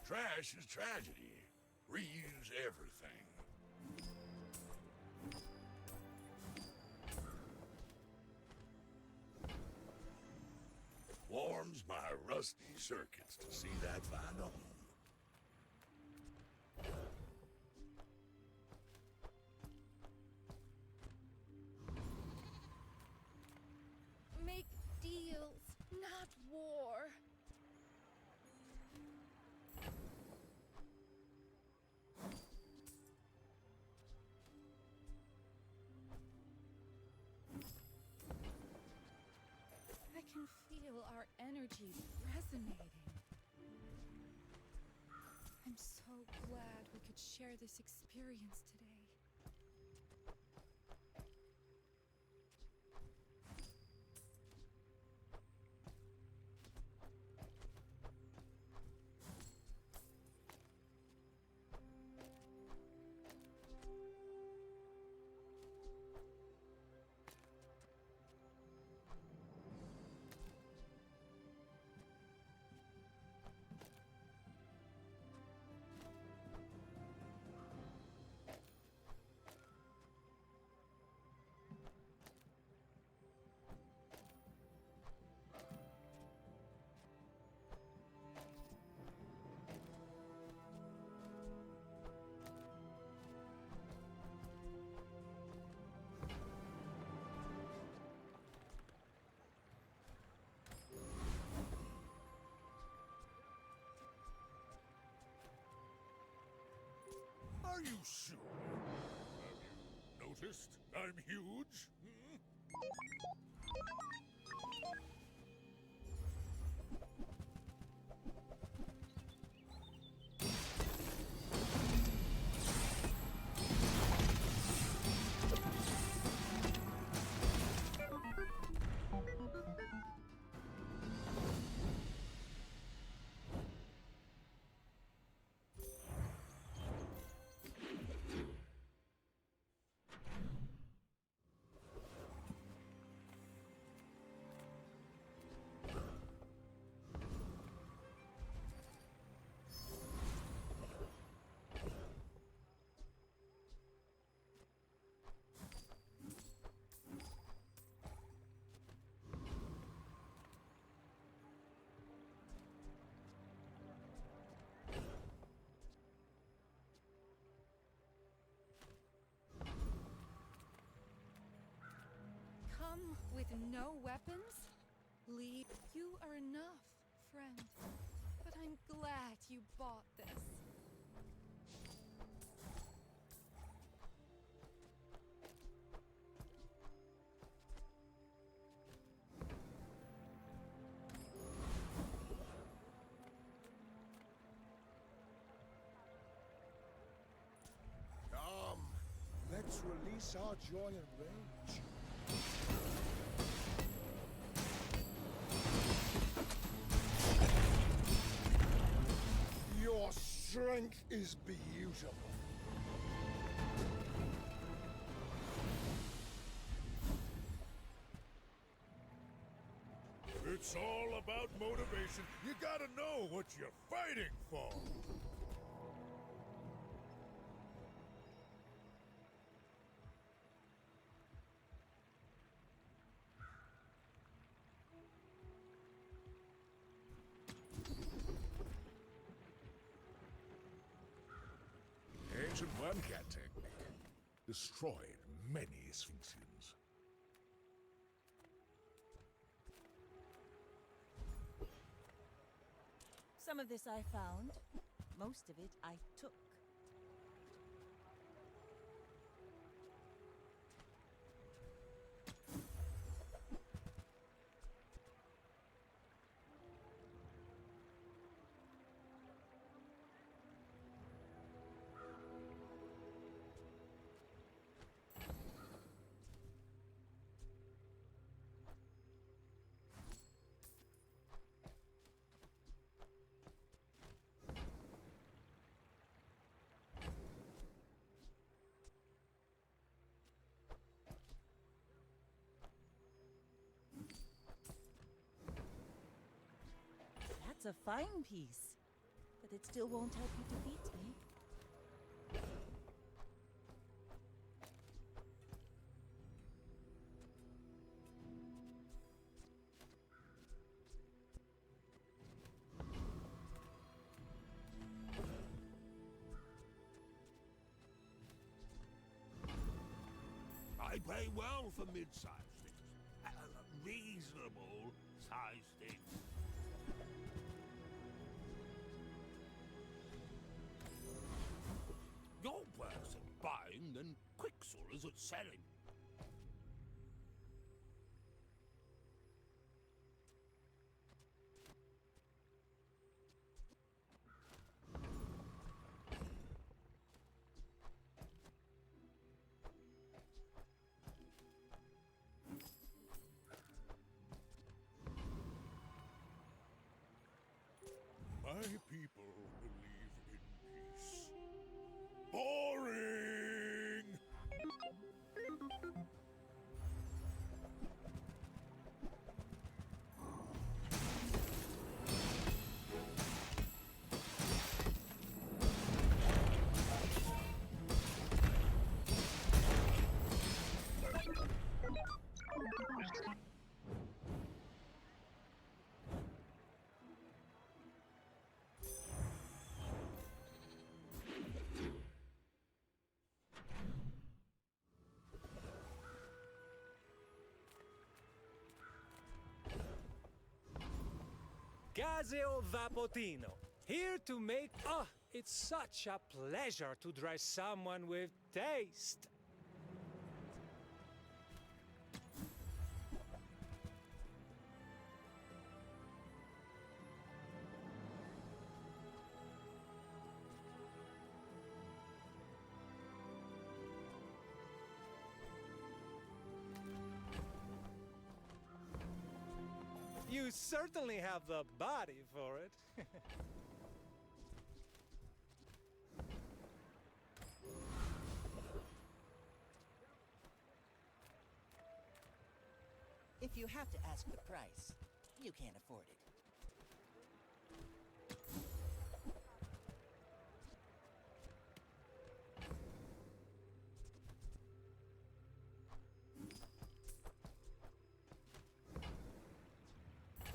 Speaker 11: Trash is tragedy. Reuse everything. Warms my rusty circuits to see that find a home.
Speaker 6: Make deals, not war. I can feel our energies resonating. I'm so glad we could share this experience today.
Speaker 4: Are you sure? Have you noticed I'm huge?
Speaker 12: come with no weapons? Leave. You are enough, friend. But I'm glad you bought this.
Speaker 10: Come, let's release our joy and rage. Your strength is beautiful.
Speaker 4: It's all about motivation. You gotta know what you're fighting for.
Speaker 11: Ancient wormcat technique. Destroyed many sphinxes.
Speaker 2: Some of this I found. Most of it I took. That's a fine piece, but it still won't help you defeat me.
Speaker 11: I pay well for mid-sized things. Reasonable sized things. You're worse at buying than Quicksilver is at selling.
Speaker 4: My people believe in peace. Boring!
Speaker 13: Gazeo Vapotino, here to make... Oh, it's such a pleasure to dress someone with taste. You certainly have the body for it.
Speaker 3: If you have to ask the price, you can't afford it.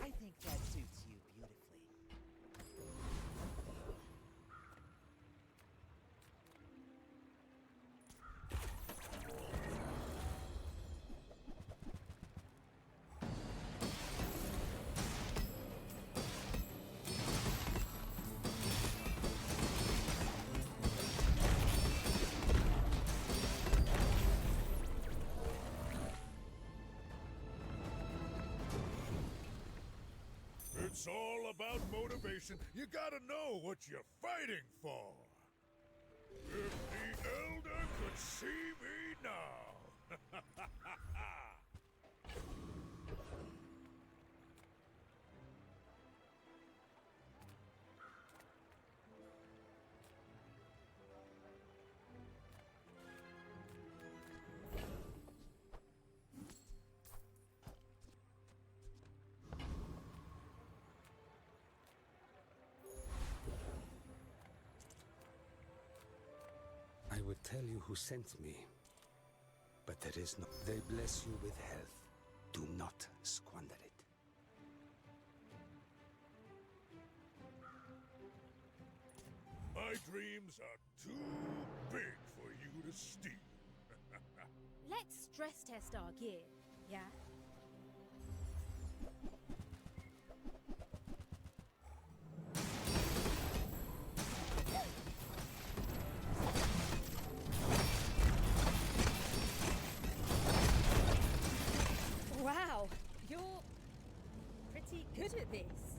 Speaker 3: I think that suits you beautifully.
Speaker 4: It's all about motivation. You gotta know what you're fighting for. If the Elder could see me now.
Speaker 14: I would tell you who sent me, but there is no... They bless you with health. Do not squander it.
Speaker 4: My dreams are too big for you to steal.
Speaker 6: Let's stress test our gear, yeah? Wow, you're pretty good at this.